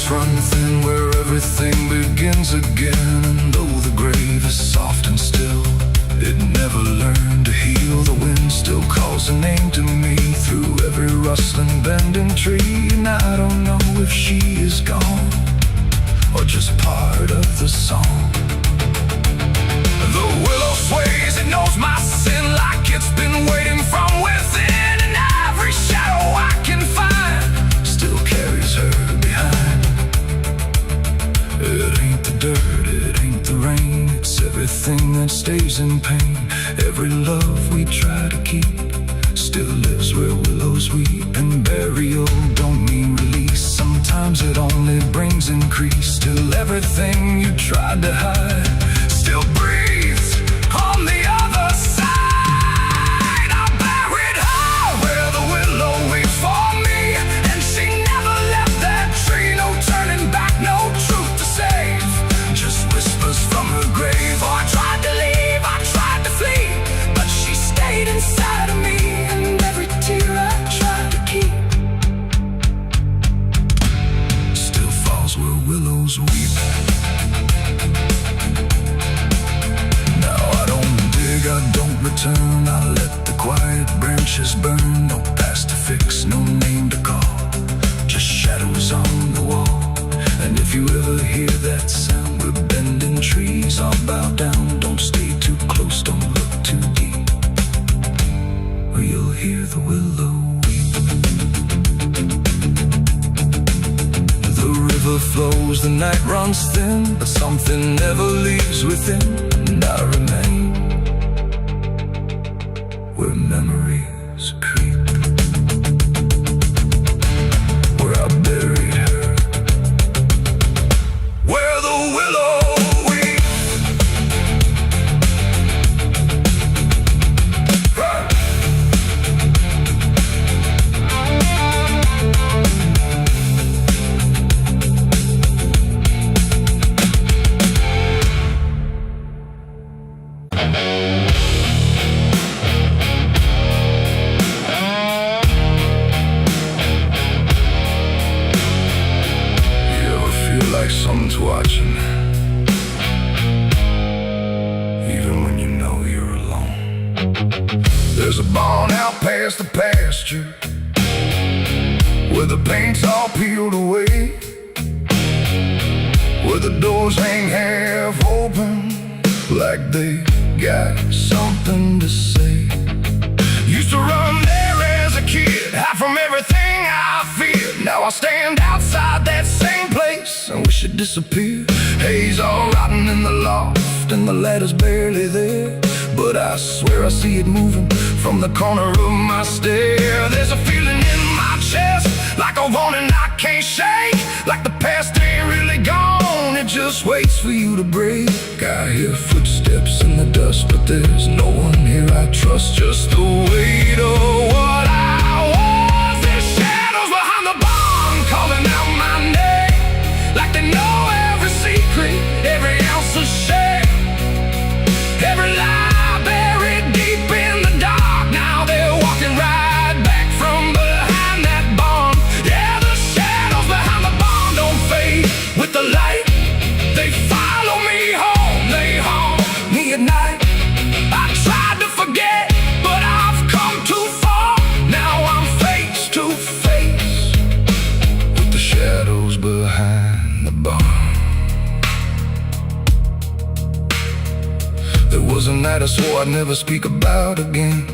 Run thin where everything begins again. And though the grave is soft and still, it never learned to heal. The wind still calls a name to me through every rustling bending tree. And I don't know if she is gone or just part of the song. The willow sways, it knows my sin like it's been waiting from within. And every shadow I can find still carries her behind. It ain't the dirt, it ain't the rain, it's everything that stays in pain. Every love we try to keep still lives where willows weep. And burial don't mean release, sometimes it only brings increase. Till everything you tried to hide still breathes on the other side. I buried her where the willow weeps for me, and she never left that tree. No turning back, no truth to save, just whispers from her grave. Oh, I tried to leave, I tried to flee, but she stayed inside of me. And every tear I tried to keep still falls where willows weep. Now I don't dig, I don't return, I let the quiet branches burn. No past to fix, no name to call, just shadows on the wall. And if you ever hear that sound, we're bending trees. I'll bow down, don't stay too close, don't look too deep, or you'll hear the willow weep. The river flows, the night runs thin, but something never leaves within. And I remain where memories creep, where I buried her, where the willow weeps. like someone's watching, even when you know you're alone. There's a barn out past the pasture where the paint's all peeled away, where the doors hang half open like they got something to say. Used to run there as a hide from everything I fear. Now I stand outside that same place. I wish it disappeared. Haze all rotten in the loft, and the ladder's barely there, but I swear I see it moving from the corner of my stair. There's a feeling in my chest, like a warning I can't shake, like the past ain't really gone, it just waits for you to break. I hear footsteps in the dust, but there's no one here I trust. Just the weight of what I was. There's shadows behind the barn calling out my name, like they know every secret, every ounce of shame, every lie buried deep in the dark. Now they're walking right back from behind that barn. Yeah, the shadows behind the barn don't fade with the light. They follow me home, they haunt me at night. I tried to forget, but I've come too far. Now I'm face to face with the shadows behind the barn. There was a night I swore I'd never speak about again,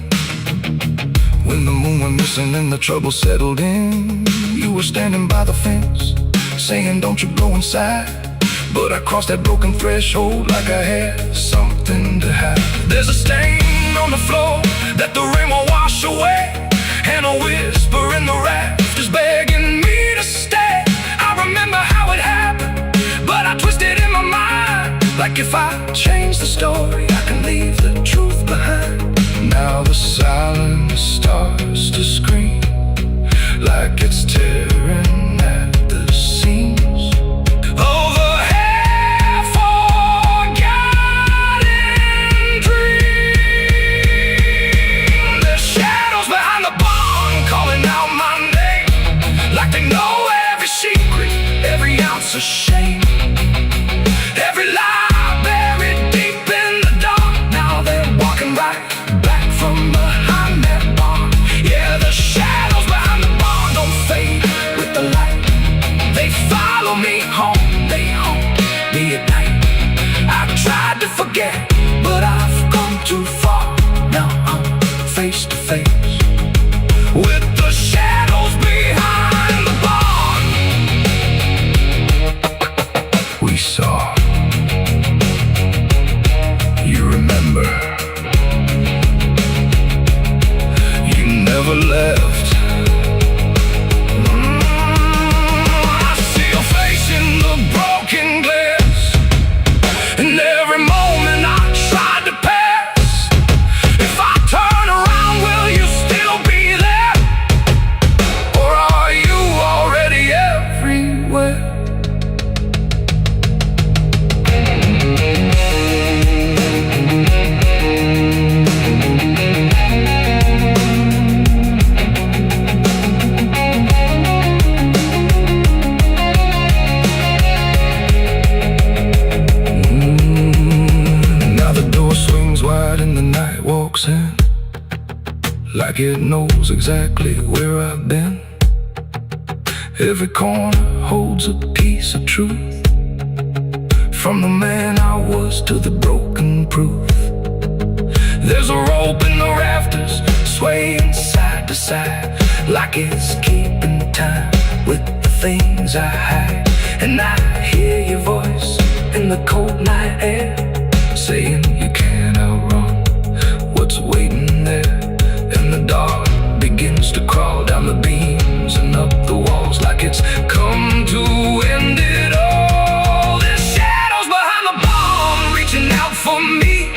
when the moon went missing and the trouble settled in. You were standing by the fence, saying don't you go inside, but I crossed that broken threshold like I had something to hide. There's a stain on the floor that the rain will wash away, and a whisper in the rafters begging me to stay. I remember how it happened, but I twisted in my mind, like if I change the story, I can leave the truth behind. Now the silence starts to scream, like it's tearing at the seams. Over half-forgotten dreams. There's shadows behind the barn calling out my name, like they know every secret, every ounce of shame, every lie buried deep in the dark. Now they're walking right back from behind that barn. Yeah, the shadows behind the barn don't fade with the light. They follow me home, they haunt me at night. I've tried to forget, but I've come too far. Now I'm face to face with the shadows behind the barn. We saw, you remember, you never left. I see your face in the broken glass, and every moment I tried to pass. If I turn around, will you still be there, or are you already everywhere? Now the door swings wide and the night walks in, like it knows exactly where I've been. Every corner holds a piece of truth, from the man I was to the broken proof. There's a rope in the rafters, swaying side to side, like it's keeping time with the things I hide. And I hear your voice in the cold night air, saying you can't outrun what's waiting there. And the dark begins to crawl down the beams and up the walls, like it's come to end it all. There's shadows behind the barn reaching out for me.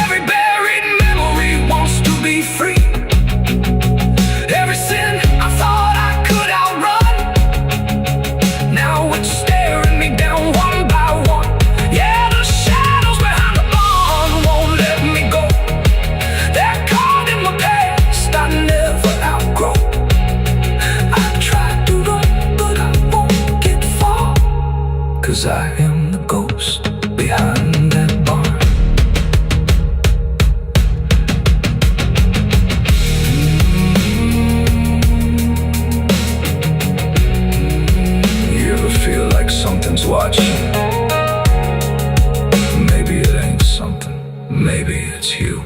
Every buried memory wants to be free. Every sin I thought I could outrun, now it's staring me down one by one. Yeah, the shadows behind the barn won't let me go. They're caught in my past I never outgrow. I tried to run, but I won't get far, 'cause I am the ghost behind that barn. You ever feel like something's watching? Maybe it ain't something, maybe it's you.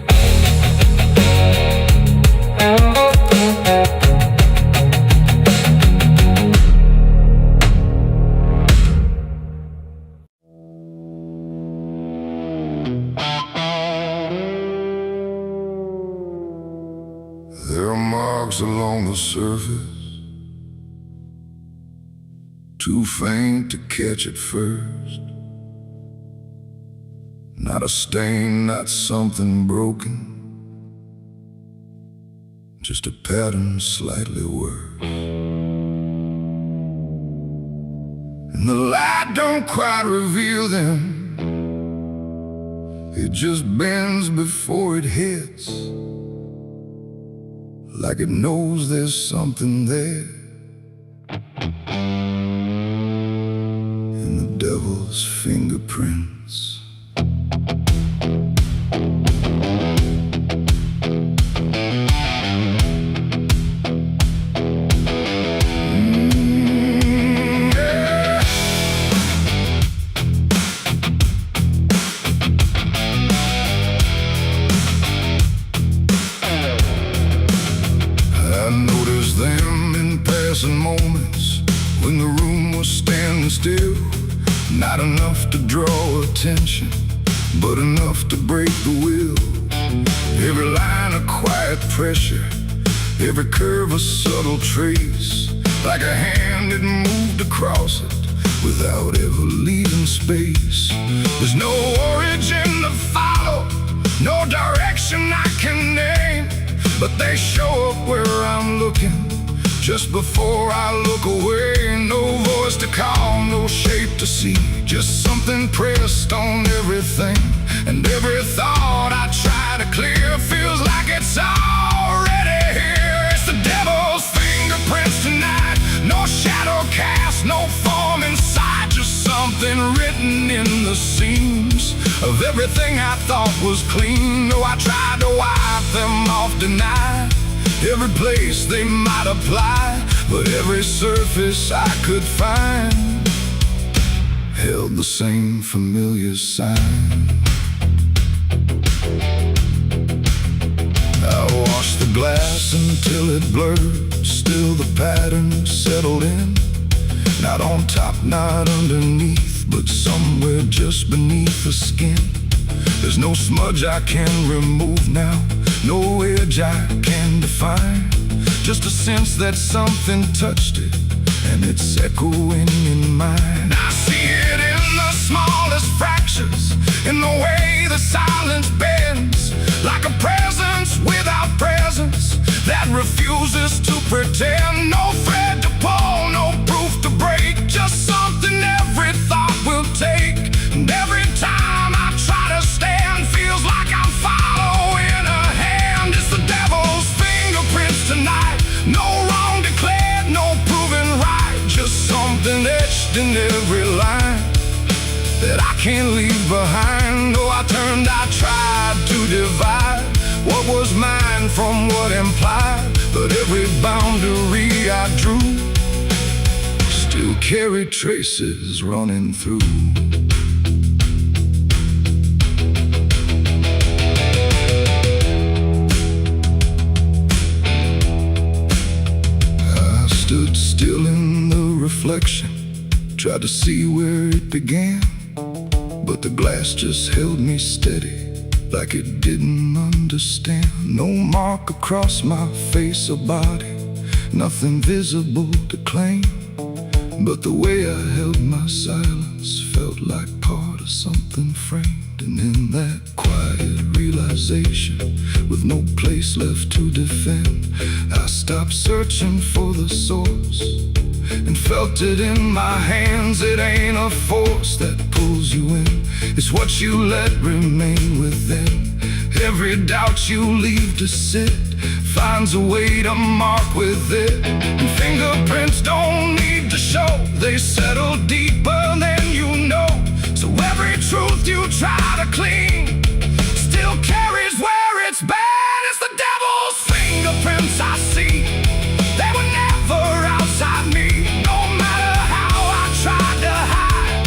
marks along the surface, too faint to catch at first. Not a stain, not something broken, just a pattern slightly worse. And the light don't quite reveal them, it just bends before it hits, like it knows there's something there. In the devil's fingerprints. Moments when the room was standing still, not enough to draw attention, but enough to break the will. Every line a quiet pressure, every curve a subtle trace, like a hand had moved across it without ever leaving space. There's no origin to follow, no direction I can name, but they show up where I'm looking just before I look away. No voice to call, no shape to see, just something pressed on everything. And every thought I try to clear feels like it's already here. It's the devil's fingerprints tonight, no shadow cast, no form inside, just something written in the seams of everything I thought was clean. No, I tried to wipe them off, deny every place they might apply, but every surface I could find held the same familiar sign. I washed the glass until it blurred, still the pattern settled in. Not on top, not underneath, but somewhere just beneath the skin. There's no smudge I can remove now, no edge I can define, just a sense that something touched it, and it's echoing in mine. I see it in the smallest fractures, in the way the silence bends, like a presence without presence that refuses to pretend. No thread to pull, no proof to break, just something every thought will take. And every time I try to stand, feels like I'm following a hand. It's the devil's fingerprints tonight, no wrong declared, no proven right, just something etched in every line that I can't leave behind. Oh, I tried to divide what was mine from what implied, but every boundary I drew still carry traces running through. I stood still in the reflection, tried to see where it began, but the glass just held me steady, like it didn't understand. No mark across my face or body, nothing visible to claim, but the way I held my silence felt like part of something framed. And in that quiet realization, with no place left to defend, I stopped searching for the source and felt it in my hands. It ain't a force that pulls you in, it's what you let remain within. Every doubt you leave to sit finds a way to mark with it. And fingerprints don't need to show, they settle deeper than you know. So every truth you try to clean still carries where it's been. It's the devil's fingerprints I see, they were never outside me. No matter how I tried to hide,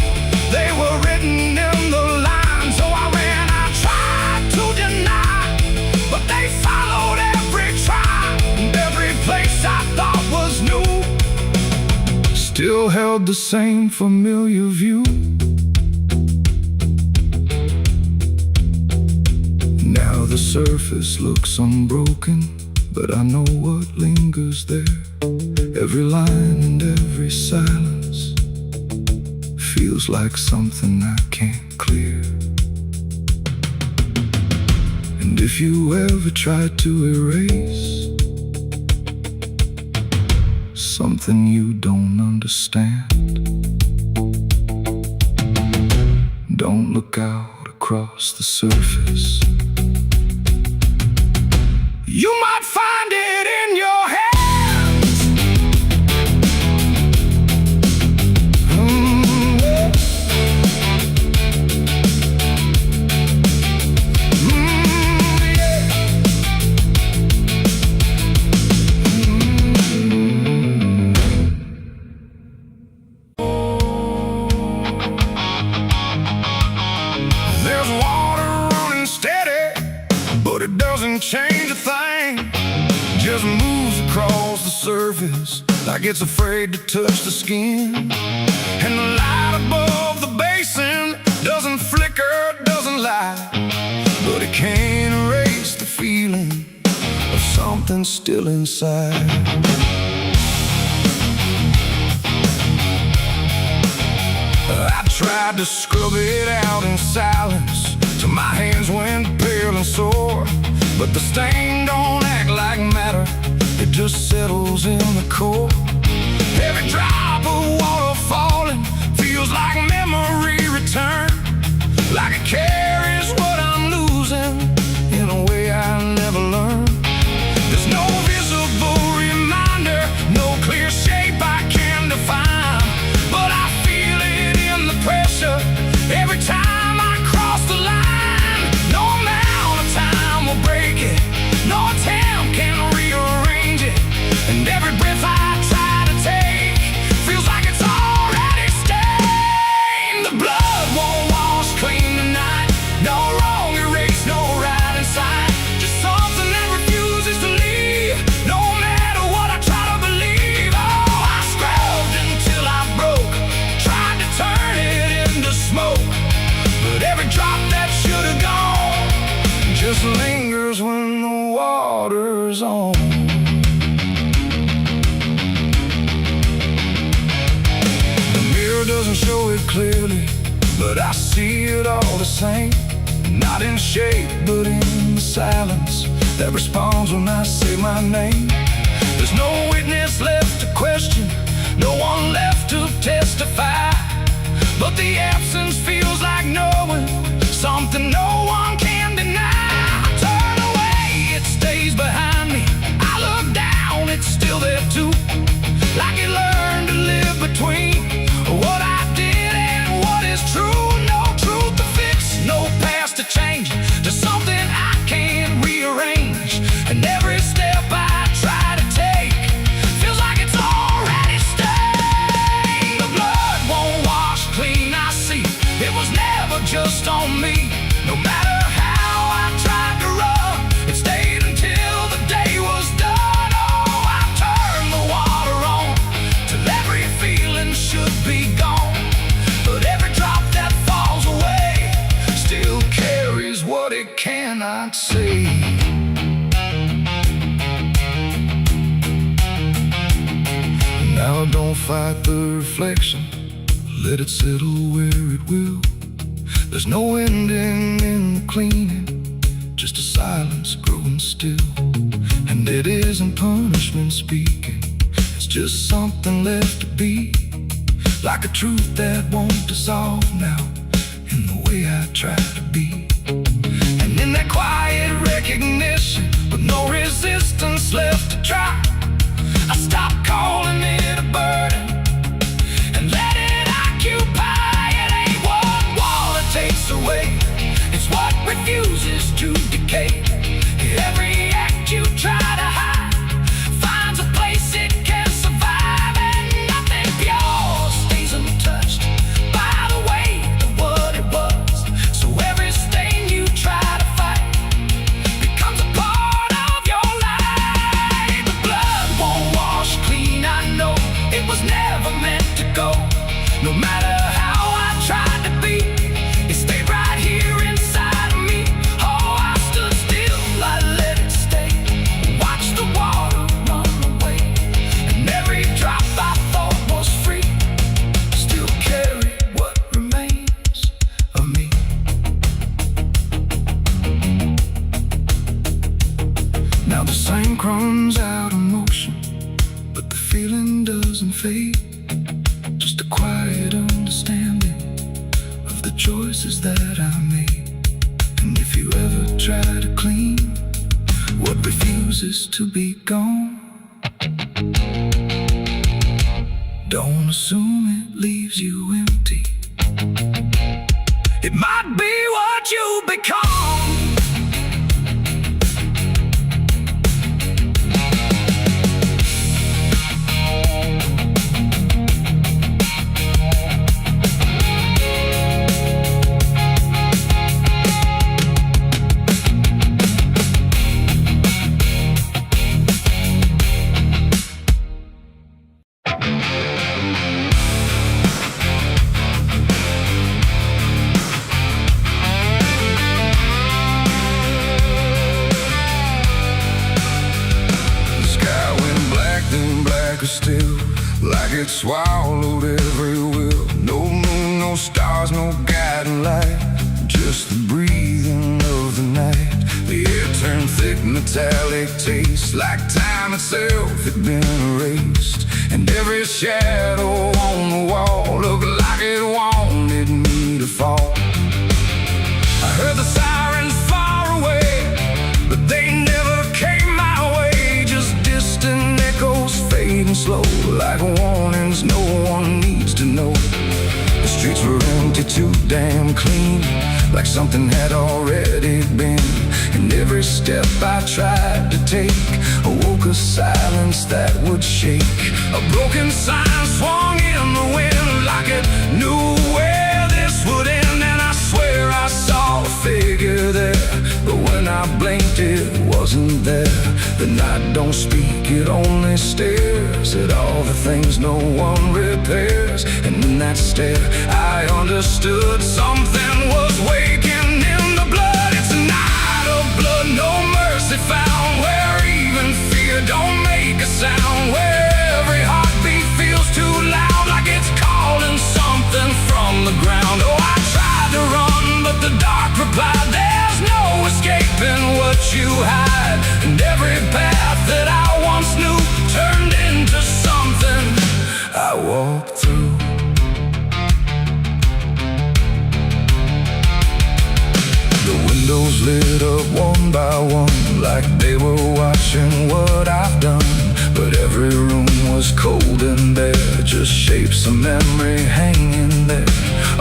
they were written in the lines. So I tried to deny, but they followed every try, and every place I thought was new still held the same familiar view. Now the surface looks unbroken, but I know what lingers there. Every line and every silence feels like something I can't clear. And if you ever try to erase something you don't understand, don't look out across the surface. You might find it in your hands. There's water running steady, but it doesn't change a thing. Just moves across the surface like it's afraid to touch the skin. And the light above the basin doesn't flicker, doesn't lie, but it can't erase the feeling of something still inside. I tried to scrub it out in silence till my hands went pale and sore, but the stain don't act like matter, it just settles in the core. Every drop of water falling feels like memory return, like it carries what I'm losing in a way I never learned. There's no visible reminder, no clear shape I can define, but I feel it in the pressure every time I cross the line. No amount of time will break it, no attempt can rearrange it, and every breath I try to take feels like it's already stained. The blood won't wash clean tonight, no wrong erase, no right inside, just something that refuses to leave, no matter what I try to believe. Oh, I scrubbed until I broke, tried to turn it into smoke, but every drop that should have gone just lingers when the water's on. The mirror doesn't show it clearly, but I see it all the same. Not in shape, but in the silence that responds when I say my name. There's no witness left to question, no one left to testify, but the absence feels like knowing something no one can deny. I turn away, it stays behind me. I look down, it's still there too, like it learned to live between what I did and what is true. No truth to fix, no past to change, just something I can't rearrange. And every step I try to take feels like it's already stained. The blood won't wash clean, I see it was never just on me. No matter how I tried to run, it stayed until the day was done. Oh, I turned the water on till every feeling should be gone, but every drop that falls away still carries what it cannot see. Now don't fight the reflection, let it settle where it will. There's no ending in the cleaning, just a silence growing still. And it isn't punishment speaking, it's just something left to be, like a truth that won't dissolve now in the way I try to be. And in that quiet recognition, with no resistance left to try, I stop calling it a burden and let it occupy. It ain't what water takes away, it's what refuses to decay. Every act you try to hide finds a place it can survive, and nothing pure stays untouched by the weight of what it was. So every stain you try to fight becomes a part of your life. The blood won't wash clean, I know it was never meant to go. No matter how I tried to be, it stayed right here inside of me. Oh, I stood still, I let it stay. runs out of motion, but the feeling doesn't fade. Just a quiet understanding of the choices that I made. And if you ever try to clean what refuses to be gone, don't assume it leaves you empty. It might be what you become. Still, like it swallowed every will. No moon, no stars, no guiding light, just the breathing of the night. The air turned thick, metallic taste, like time itself had been erased. And every shadow on the wall looked like it wanted me to fall. I heard the sirens far away, but they never came my way. Just distant echoes fading slow, like warnings no one needs to know. The streets were empty, too damn clean, like something had already been. And every step I tried to take awoke a silence that would shake. A broken sign swung in the wind, like it knew where this would end. And I swear I saw a figure there, but when I blinked it wasn't there. The night don't speak, it only stares at all the things no one repairs. And in that stare I understood something was waking in the blood. It's a night of blood, no mercy found, where even fear don't make a sound, where every heartbeat feels too loud, like it's calling something from the ground. Oh, I tried to run, but the dark replied, there's no escaping what you hide. And every path that I once knew turned into something I walked through. The windows lit up one by one, like they were watching what I've done. But every room was cold and bare, just shapes of memory hanging there.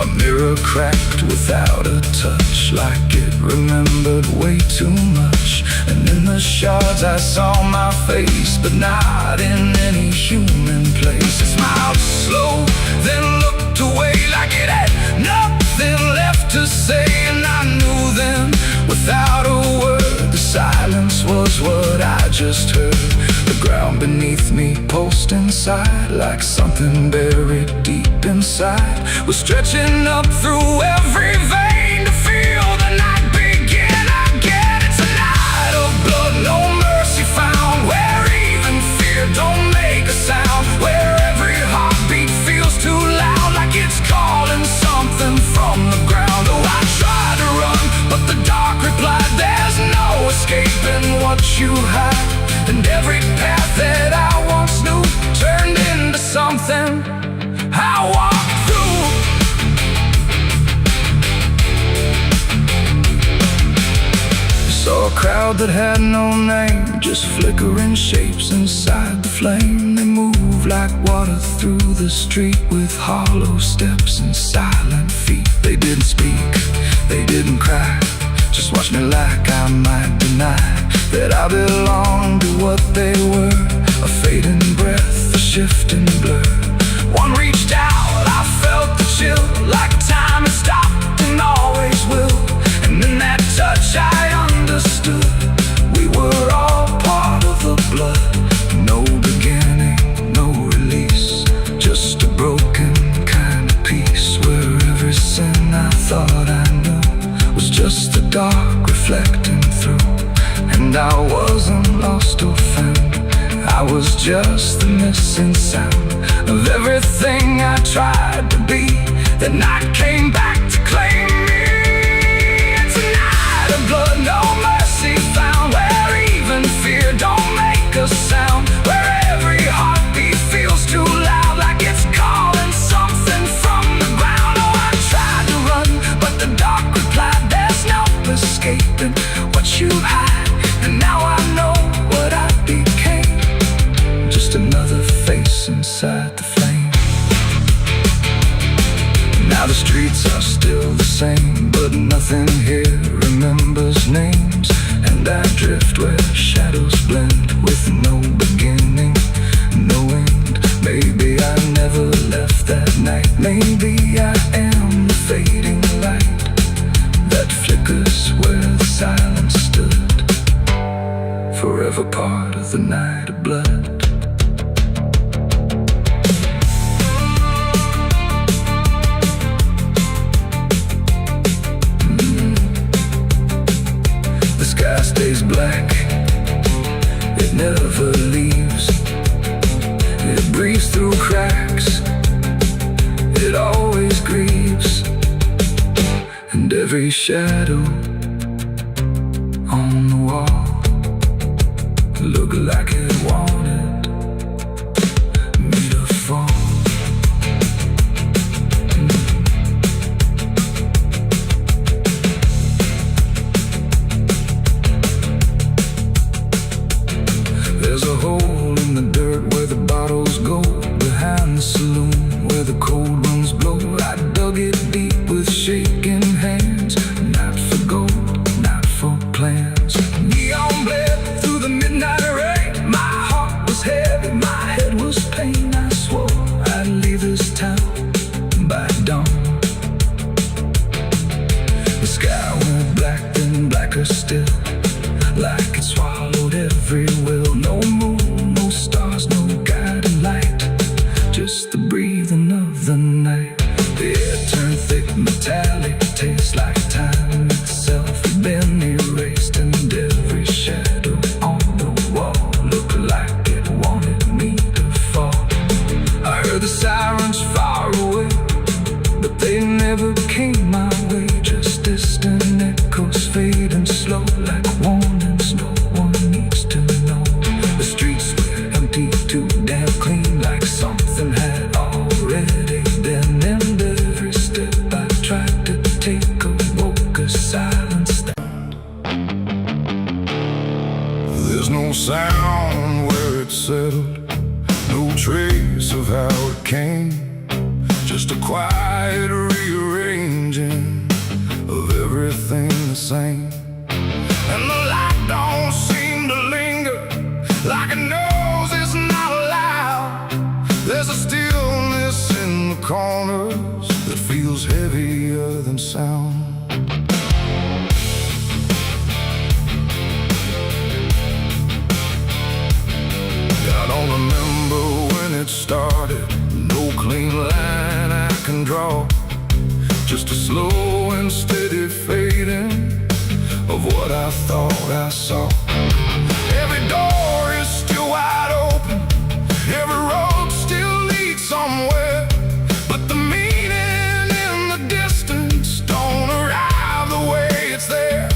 A mirror cracked without a touch, like it remembered way too much. And in the shards I saw my face, but not in any human place. It smiled slow, then looked away, like it had nothing left to say. And I knew then, without a word, the silence was what I just heard. The ground beneath me pulsed inside, like something buried deep inside was stretching up through every vein to feel the night begin again. It's a night of blood, no mercy found, where even fear don't make a sound, where every heartbeat feels too loud, like it's calling something from the ground. Oh, I tried to run, but the dark replied, there's no escaping what you hide. And every path that I once knew turned into something I walked through. Saw a crowd that had no name, just flickering shapes inside the flame. They moved like water through the street, with hollow steps and silent feet. They didn't speak, they didn't cry, just watched me like I might deny that I belonged to what they were. A fading breath, a shifting blur. One reached out, I felt the chill, like time had stopped and always will. And in that touch I understood, we were all part of the blood. No beginning, no release, just a broken kind of peace, where every sin I thought I knew was just the dark reflecting through. And I wasn't lost or found, I was just the missing sound of everything I tried to be. The night came back to claim me. It's a night of blood, no mercy found, where even fear don't make and I drift where shadows blend with no beginning, no end. Maybe I never left that night. Maybe I am the fading light that flickers where the silence stood, forever part of the night of blood. The sky stays black, it never leaves. It breathes through cracks, it always grieves. And every shadow on the wall look like it wanted me to fall. There's a hole in the dirt where the bottles go, behind the saloon where the cold winds blow. I dug it deep with shaking hands, not for gold, not for plans. Neon bled through the midnight rain. My heart was heavy, my head was pain. I swore I'd leave this town by dawn. The sky went black, then blacker still, like it swallowed every will. No moon, no stars, no guiding light, just the breathing of the night. The air turned thick, metallic, tastes like time itself had been erased. And every shadow on the wall looked like it wanted me to fall. I heard the sirens far away, but they never came my way. Just distant echoes fading slow, like warnings no one needs to know. The streets were empty, too damn clean, like something had already been. And every step I tried to take awoke a silence that There's no sound where it settled, no trace of how it came, just a quiet rearranging of everything the same. And the light don't seem to linger, like it knows it's not allowed. There's a stillness in the corners that feels heavier than sound. I don't remember when it started, no clean line I can draw, just a slow and steady fading of what I thought I saw. Every door is still wide open, every road still leads somewhere, but the meaning in the distance don't arrive the way it's there.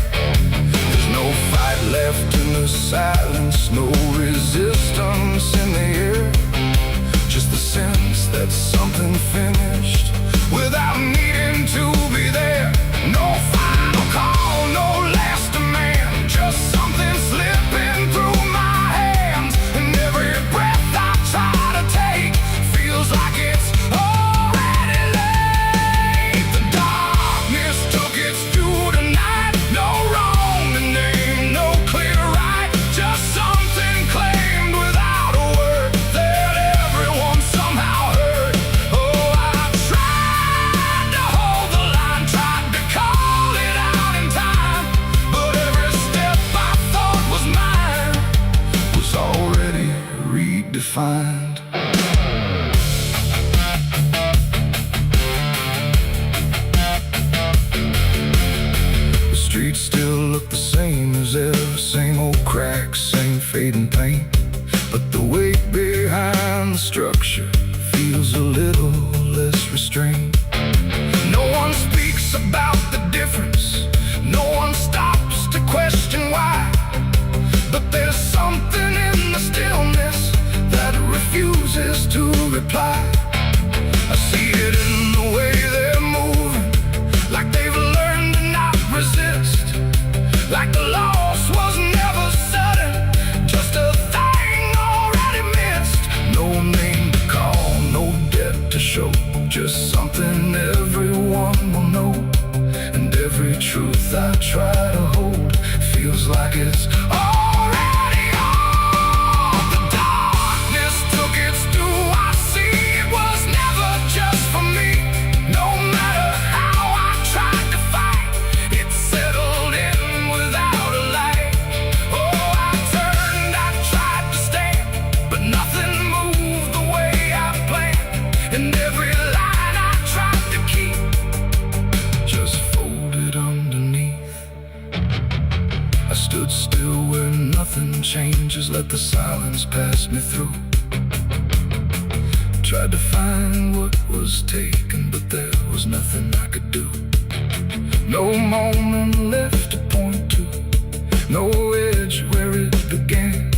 There's no fight left in the silence, no resistance in the air, just the sense that something finished without needing to be there. No final call, no last demand, just something slipping through my hands. And every breath I try to take feels like it's already late. The darkness took its due tonight, no wrong to name, no clear right, just something claimed without a word that everyone somehow heard. Oh, I tried to hold the line, tried to call it out in time, but every step I thought was mine was already redefined. The streets still look the same as ever, same old cracks, same fading paint, but the weight behind the structure feels a little less restrained. No one speaks about the difference, no one stops to question why, but there's something in the stillness that refuses to reply. I see it in the way they're moving, like they've learned to not resist, like the loss was never sudden, just a thing already missed. No name to call, no debt to show, just something everyone will know, and every truth feels like it's already on. The darkness took its due. I see it was never just for me. No matter how I tried to fight, it settled in without a light. Oh, I turned, I tried to stand, but nothing moved the way I planned. And every line I tried to keep just folded underneath. I stood still where nothing changes, let the silence pass me through. Tried to find what was taken, but there was nothing I could do. No moment left to point to, no edge where it began.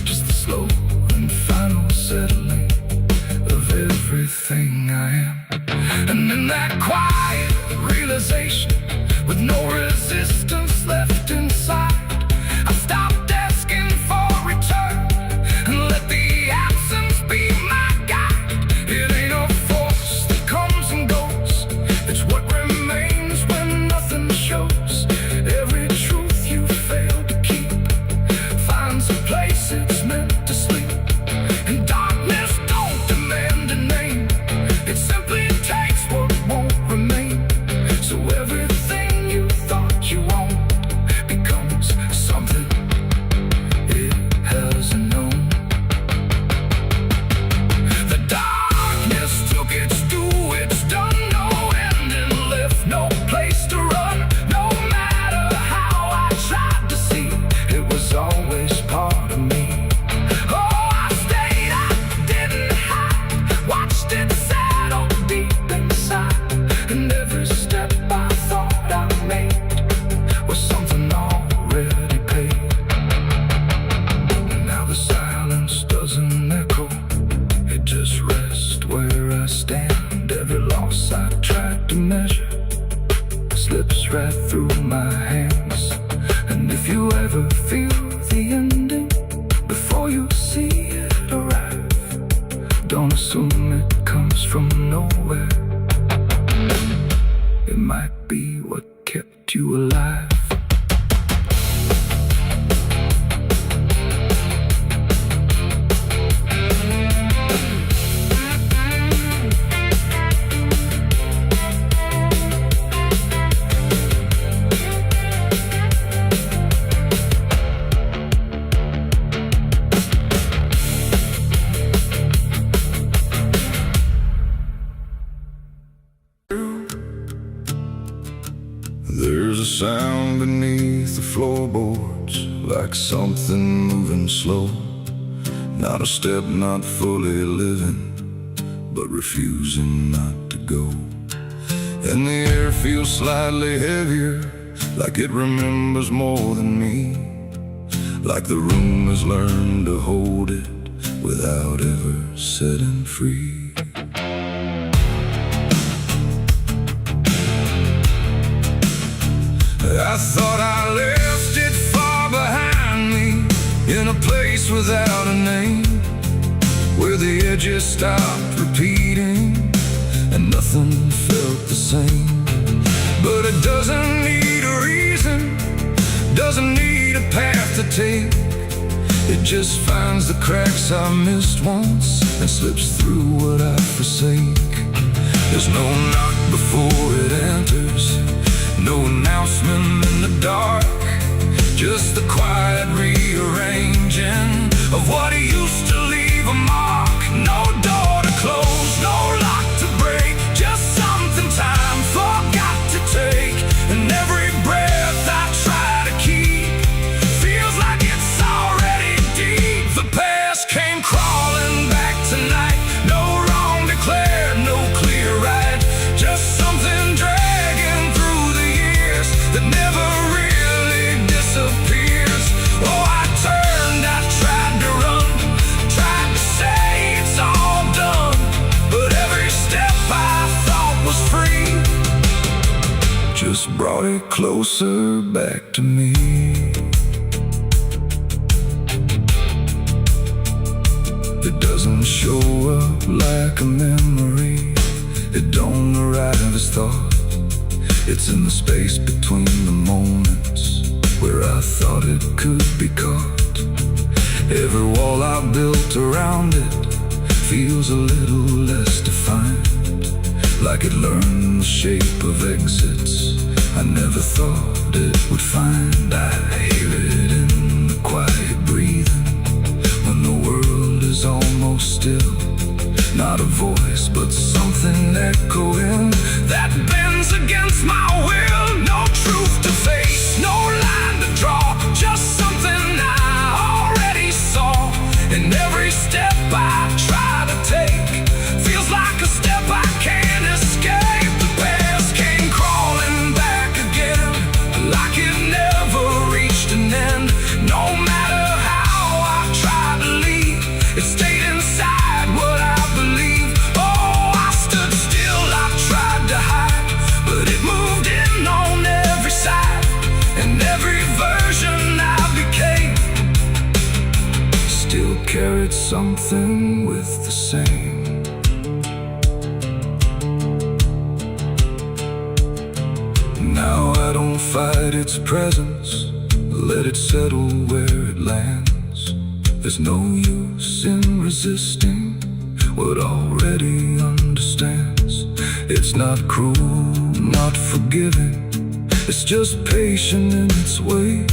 Just the slow and final settling of everything I am. And in that quiet realization, with no resistance left inside, I stopped asking for return and let the absence be my guide. It ain't a force that comes and goes, it's what remains when nothing shows. Every truth you fail to keep finds a place it's meant to sleep. And darkness don't demand a name, it simply takes what won't remain. So everything you thought you owned becomes something it hasn't known. The darkness took its due, it's done, no ending left, no place to run. No matter how I tried to see, it was always part of me. Oh, I stayed, I didn't hide, watched it settle deep inside. And every step I thought I made was something already paid. And now the silence doesn't echo, it just rests where I stand. Every loss I tried to measure slips right through my hands. And if you ever feel the ending before you see it arrive, don't assume it comes from nowhere. It might be what kept you alive. There's a sound beneath the floorboards, like something moving slow. Not a step, not fully living, but refusing not to go. And the air feels slightly heavier, like it remembers more than me. Like the room has learned to hold it without ever setting free. I thought I left it far behind me, in a place without a name, where the edges stopped repeating and nothing felt the same. But it doesn't need a reason, doesn't need a path to take. It just finds the cracks I missed once and slips through what I forsake. There's no knock before it enters, no announcement in the dark, just the quiet rearranging of what used to leave a mark. No door to close, no lock to break, just something time forgot to take. And every breath I try to keep feels like it's already deep. The past came crawling back tonight, no wrong declared, no clear right, just something dragging through the years that never really disappears. Oh, I turned, I tried to run, tried to say it's all done, but every step I thought was free just brought it closer back to me. It doesn't show up like a memory, it don't thought. It's in the space between the moments where I thought it could be caught. Every wall I built around it feels a little less defined, like it learned the shape of exits I never thought it would find. I hear it in the quiet breathing when the world is almost still. Not a voice, but something echoing that bends against my will. No truth to face, no line to draw, just something I already saw. And every step I try to take feels like a step I can't escape. The past came crawling back again, like it never reached an end. No matter how I tried to leave, it stayed inside what I believe. Oh, I stood still, I tried to hide, but it moved in on every side. And every version I became still carried something with the same. Now I don't fight its presence, let it settle where it lands. There's no use in resisting what already understands. It's not cruel, not forgiving, it's just patient in its way.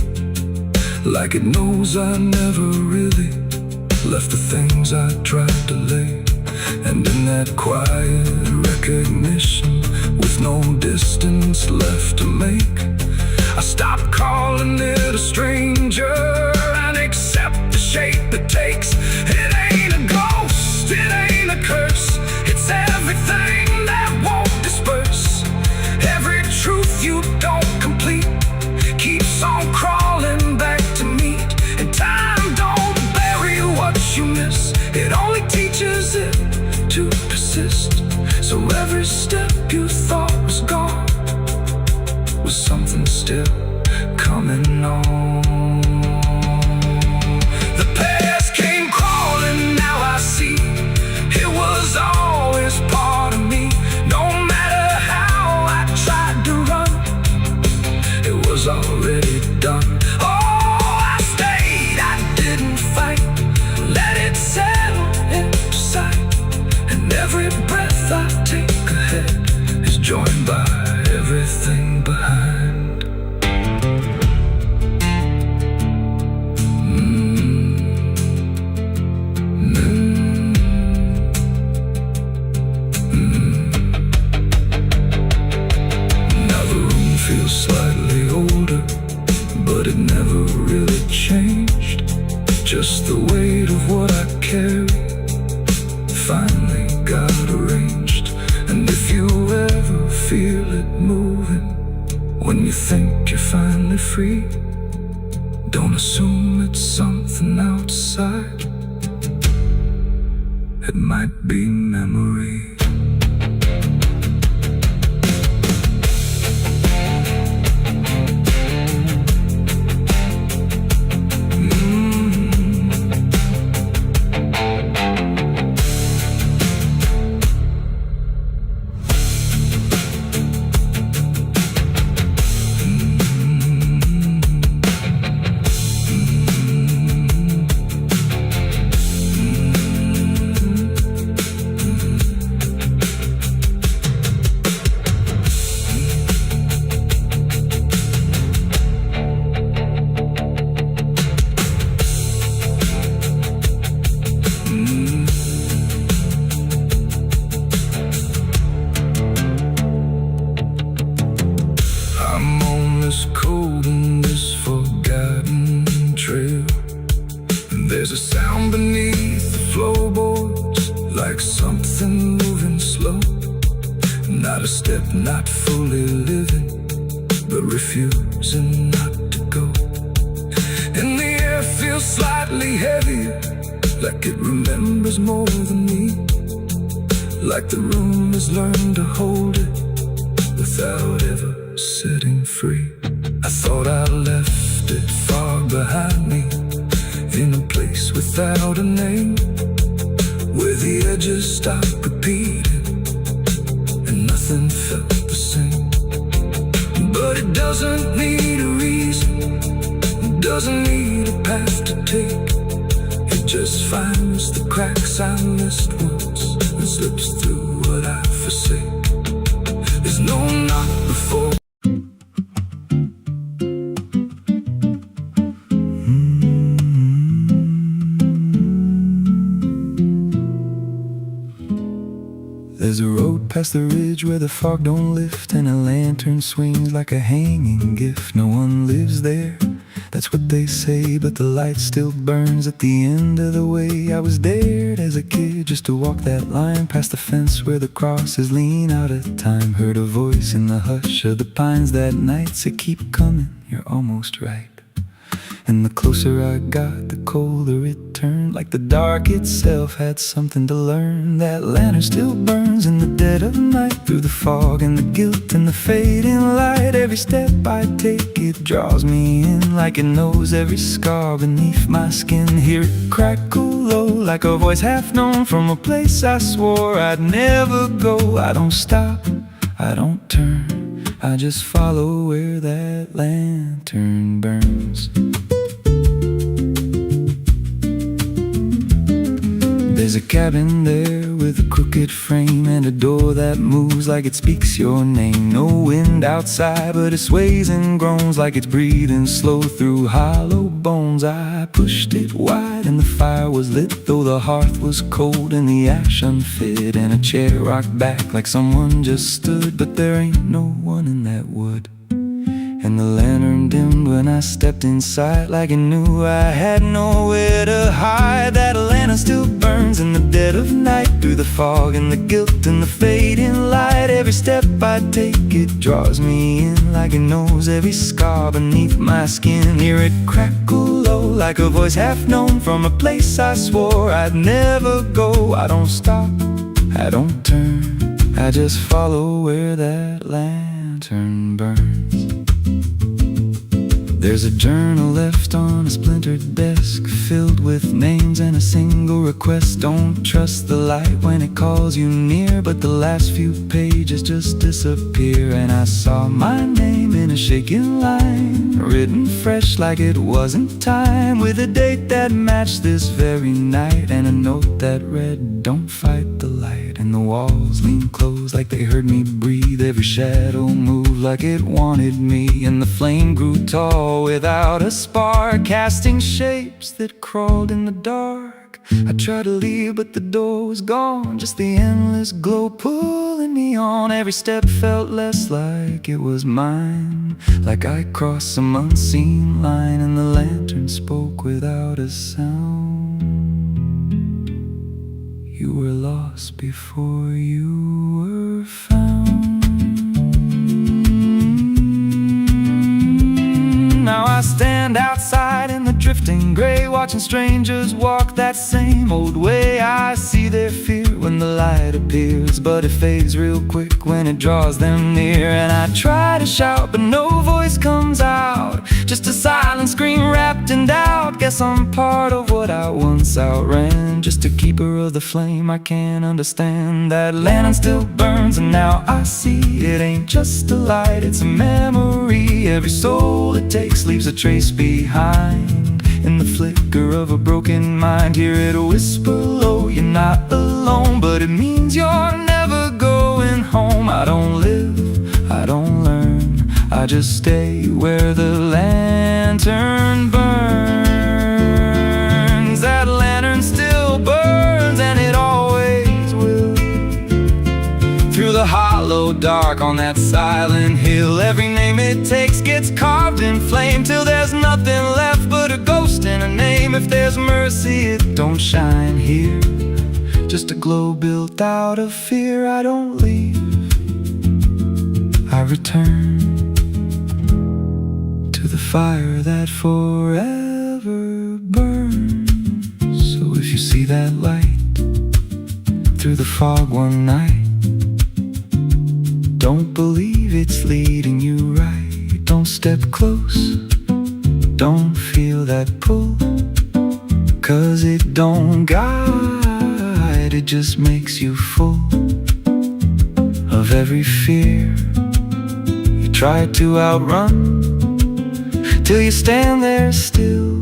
Like it knows I never really left the things I tried to lay. And in that quiet recognition, with no distance left to make, I stop calling it a stranger and accept the shape it takes. It ain't a ghost, it ain't a curse, it's everything that won't disperse. Every truth you don't complete keeps on crawling back to meet. And time don't bury what you miss, it only teaches it to persist. So every step you thought was gone was something still coming on. The past came crawling, now I see it was always part of me. No matter how I tried to run, it was already done. Oh, I stayed, I didn't fight, let it settle into sight. And every breath I take ahead is joined by everything behind. Now the room feels slightly older, but it never really changed. Just the weight of what I carry finally got arranged. And if you ever feel it moving, when you think you're finally free, don't assume it's something outside. It might be memory. This cold and this forgotten trail, and there's a sound beneath the floorboards, like something moving slow. Not a step, not fully living, but refusing not to go. And the air feels slightly heavier, like it remembers more than me, like the room has learned to hold it without ever setting free. I thought I left it far behind me, in a place without a name, where the edges stopped repeating and nothing felt the same. But it doesn't need a reason, doesn't need a path to take. It just finds the cracks I missed once and slips through what I forsake. There's no knock before. There's a road past the ridge where the fog don't lift, and a lantern swings like a hanging gift. No one lives there, that's what they say, but the light still burns at the end of the way. I was dared as a kid just to walk that line past the fence where the crosses lean out of time. Heard a voice in the hush of the pines that night said, keep coming, you're almost right. And the closer I got, the colder it turned, like the dark itself had something to learn. That lantern still burns in the dead of night, through the fog and the guilt and the fading light. Every step I take, it draws me in, like it knows every scar beneath my skin. Hear it crackle low, like a voice half known from a place I swore I'd never go. I don't stop, I don't turn, I just follow where that lantern burns. There's a cabin there with a crooked frame and a door that moves like it speaks your name. No wind outside, but it sways and groans like it's breathing slow through hollow bones. I pushed it wide and the fire was lit, though the hearth was cold and the ash unfit, and a chair rocked back like someone just stood. But there ain't no one in that wood. And the lantern dimmed when I stepped inside, like it knew I had nowhere to hide. That lantern still burns in the dead of night, through the fog and the guilt and the fading light. Every step I take, it draws me in, like it knows every scar beneath my skin. Hear it crackle low, like a voice half known from a place I swore I'd never go. I don't stop, I don't turn, I just follow where that lantern burns. There's a journal left on a splintered desk, filled with names and a single request. Don't trust the light when it calls you near, but the last few pages just disappear. And I saw my name in a shaking line, written fresh like it wasn't time, with a date that matched this very night, and a note that read, don't fight the light. And the walls leaned close like they heard me breathe, every shadow moved like it wanted me, and the flame grew tall without a spark, casting shapes that crawled in the dark. I tried to leave, but the door was gone, just the endless glow pulling me on. Every step felt less like it was mine, like I crossed some unseen line, and the lantern spoke without a sound. You were lost before you were found. Now I stand outside in the drifting gray, watching strangers walk that same old way. I see their fear when the light appears, but it fades real quick when it draws them near. And I try to shout, but no voice comes out, just a silent scream wrapped in doubt. Guess I'm part of what I once outran, just a keeper of the flame I can't understand. That lantern still burns, and now I see it ain't just a light, it's a memory. Every soul it takes leaves a trace behind, in the flicker of a broken mind. Hear it whisper low, you're not alone, but it means you're never going home. I don't live, I don't learn, I just stay where the lantern burns. That lantern still burns, and it always will, through the hollow dark on that silent hill. Every name it takes gets carved in flame, till there's nothing left but a ghost and a name. If there's mercy, it don't shine here, just a glow built out of fear. I don't leave, I return to the fire that forever burns. So if you see that light through the fog one night, don't believe it's leading you right. Don't step close, don't feel that pull, 'cause it don't guide, it just makes you full of every fear you tried to outrun. till you stand there still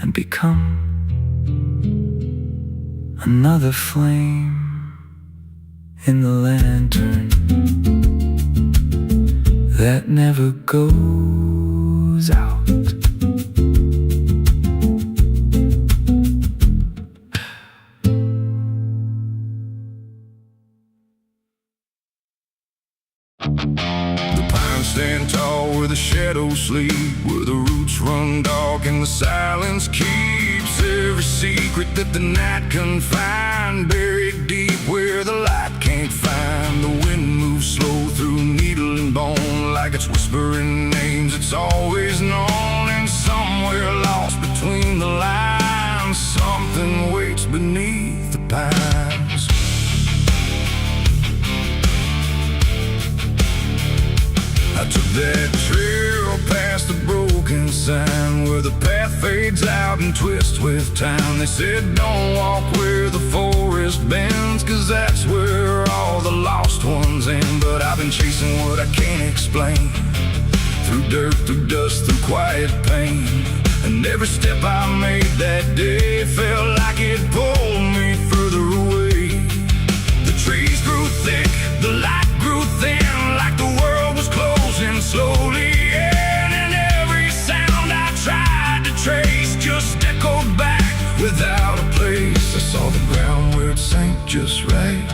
and become another flame in the lantern that never goes out. The pines stand tall where the shadows sleep, where the roots run dark and the silence keeps every secret that the night can find, buried deep where the light can't find. The wind moves slow through needle and bone, like it's whispering names it's always known. And somewhere lost between the lines, something waits beneath the pines. I took that trail past the broken sign, where the path fades out and twists with time. They said don't walk where the forest bends, 'cause that's where all the lost ones end. But I've been chasing what I can't explain, through dirt, through dust, through quiet pain. And every step I made that day felt like it pulled me further away. The trees grew thick, the light grew thin, like the world was closing slowly in. And every sound I tried to trace just echoed back without a place. I saw the ground where it sank just right,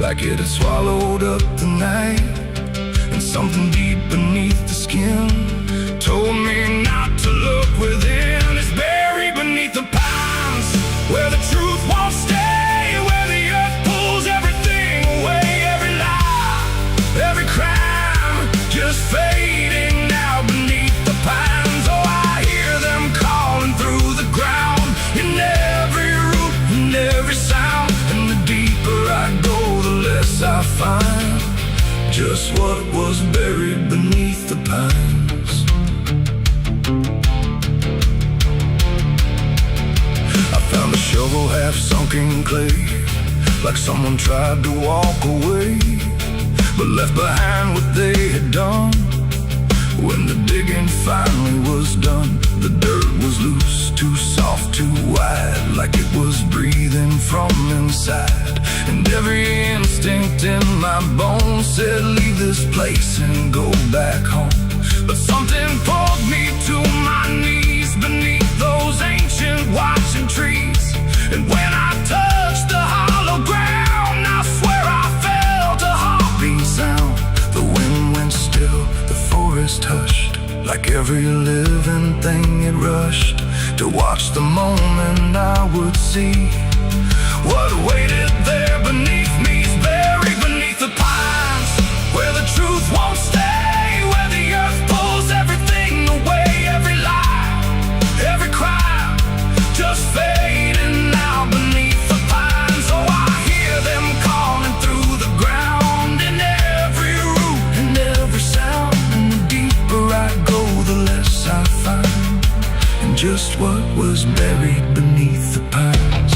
like it had swallowed up the night. And something deep beneath the skin told me not to look within. It's buried beneath the pines, where the truth won't stay, where the earth pulls everything away. Every lie, every crime, just fading now beneath the pines. Oh, I hear them calling through the ground, in every root and every sound. And the deeper I go, the less I find just what was buried beneath the pines. I found a shovel half sunk in clay, like someone tried to walk away, but left behind what they had done. When the digging finally was done, the dirt was loose, too soft, too wide, like it was breathing from inside. And every instinct in my bones said leave this place and go back home. But something pulled me to my knees beneath those ancient watching trees. And when I touched the hollow ground, I swear I felt a heartbeat sound. The wind went still, the forest hushed, like every living thing it rushed to watch the moment I would see what waited there beneath me. Is buried beneath the pines, where the truth won't stay, where the earth pulls everything away. Every lie, every crime, just fading now beneath the pines. Oh, I hear them calling through the ground, in every root and every sound. And the deeper I go, the less I find, and just what was buried beneath the pines.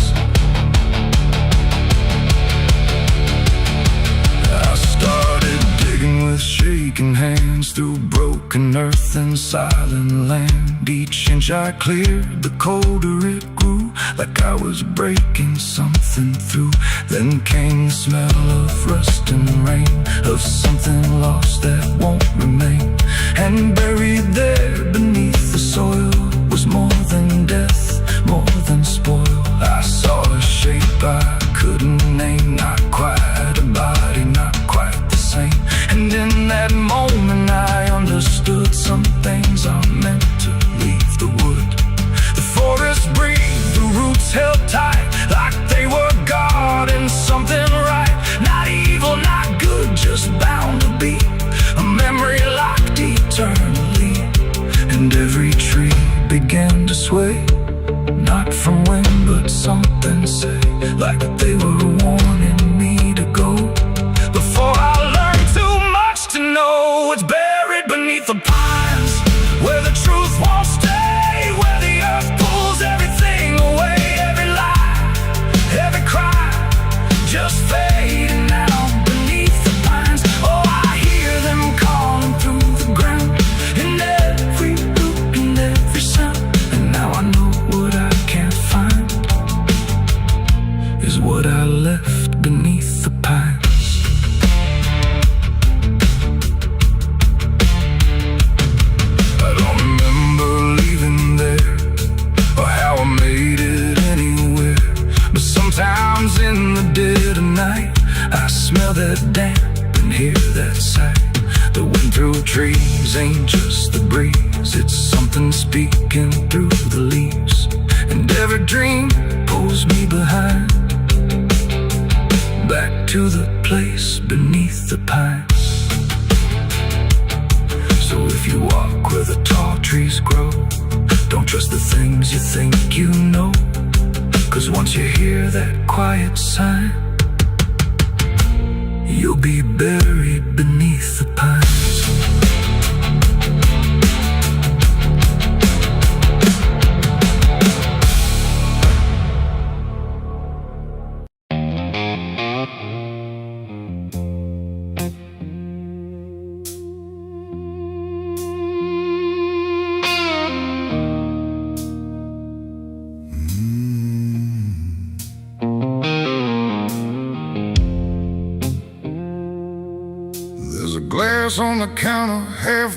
I started digging with shaking hands through broken earth and silent land. Each inch I cleared, the colder it grew, like I was breaking something through. Then came the smell of rust and rain, of something lost that won't remain. And buried there beneath the soil was more than death, more than spoil. I saw a shape I couldn't name, not quite a body, not quite the same. And in that moment I understood some things are meant to leave the wood. The forest breathed, the roots held tight, like they were guarding something right. Not evil, not good, just bound to be a memory locked eternally. And every tree began to sway, not from wind but something say, like they were warning me to go. Before I learned too much to know, it's buried beneath the pines, where the truth won't stay, where the earth pulls everything away. Every lie, every crime, just fading now beneath the pines. Oh, I hear them calling through the ground, in every ain't just the breeze, it's something speaking through the leaves. And every dream pulls me behind, back to the place beneath the pines. So if you walk where the tall trees grow, don't trust the things you think you know, 'cause once you hear that quiet sign, you'll be buried beneath the pines. Glass on the counter, half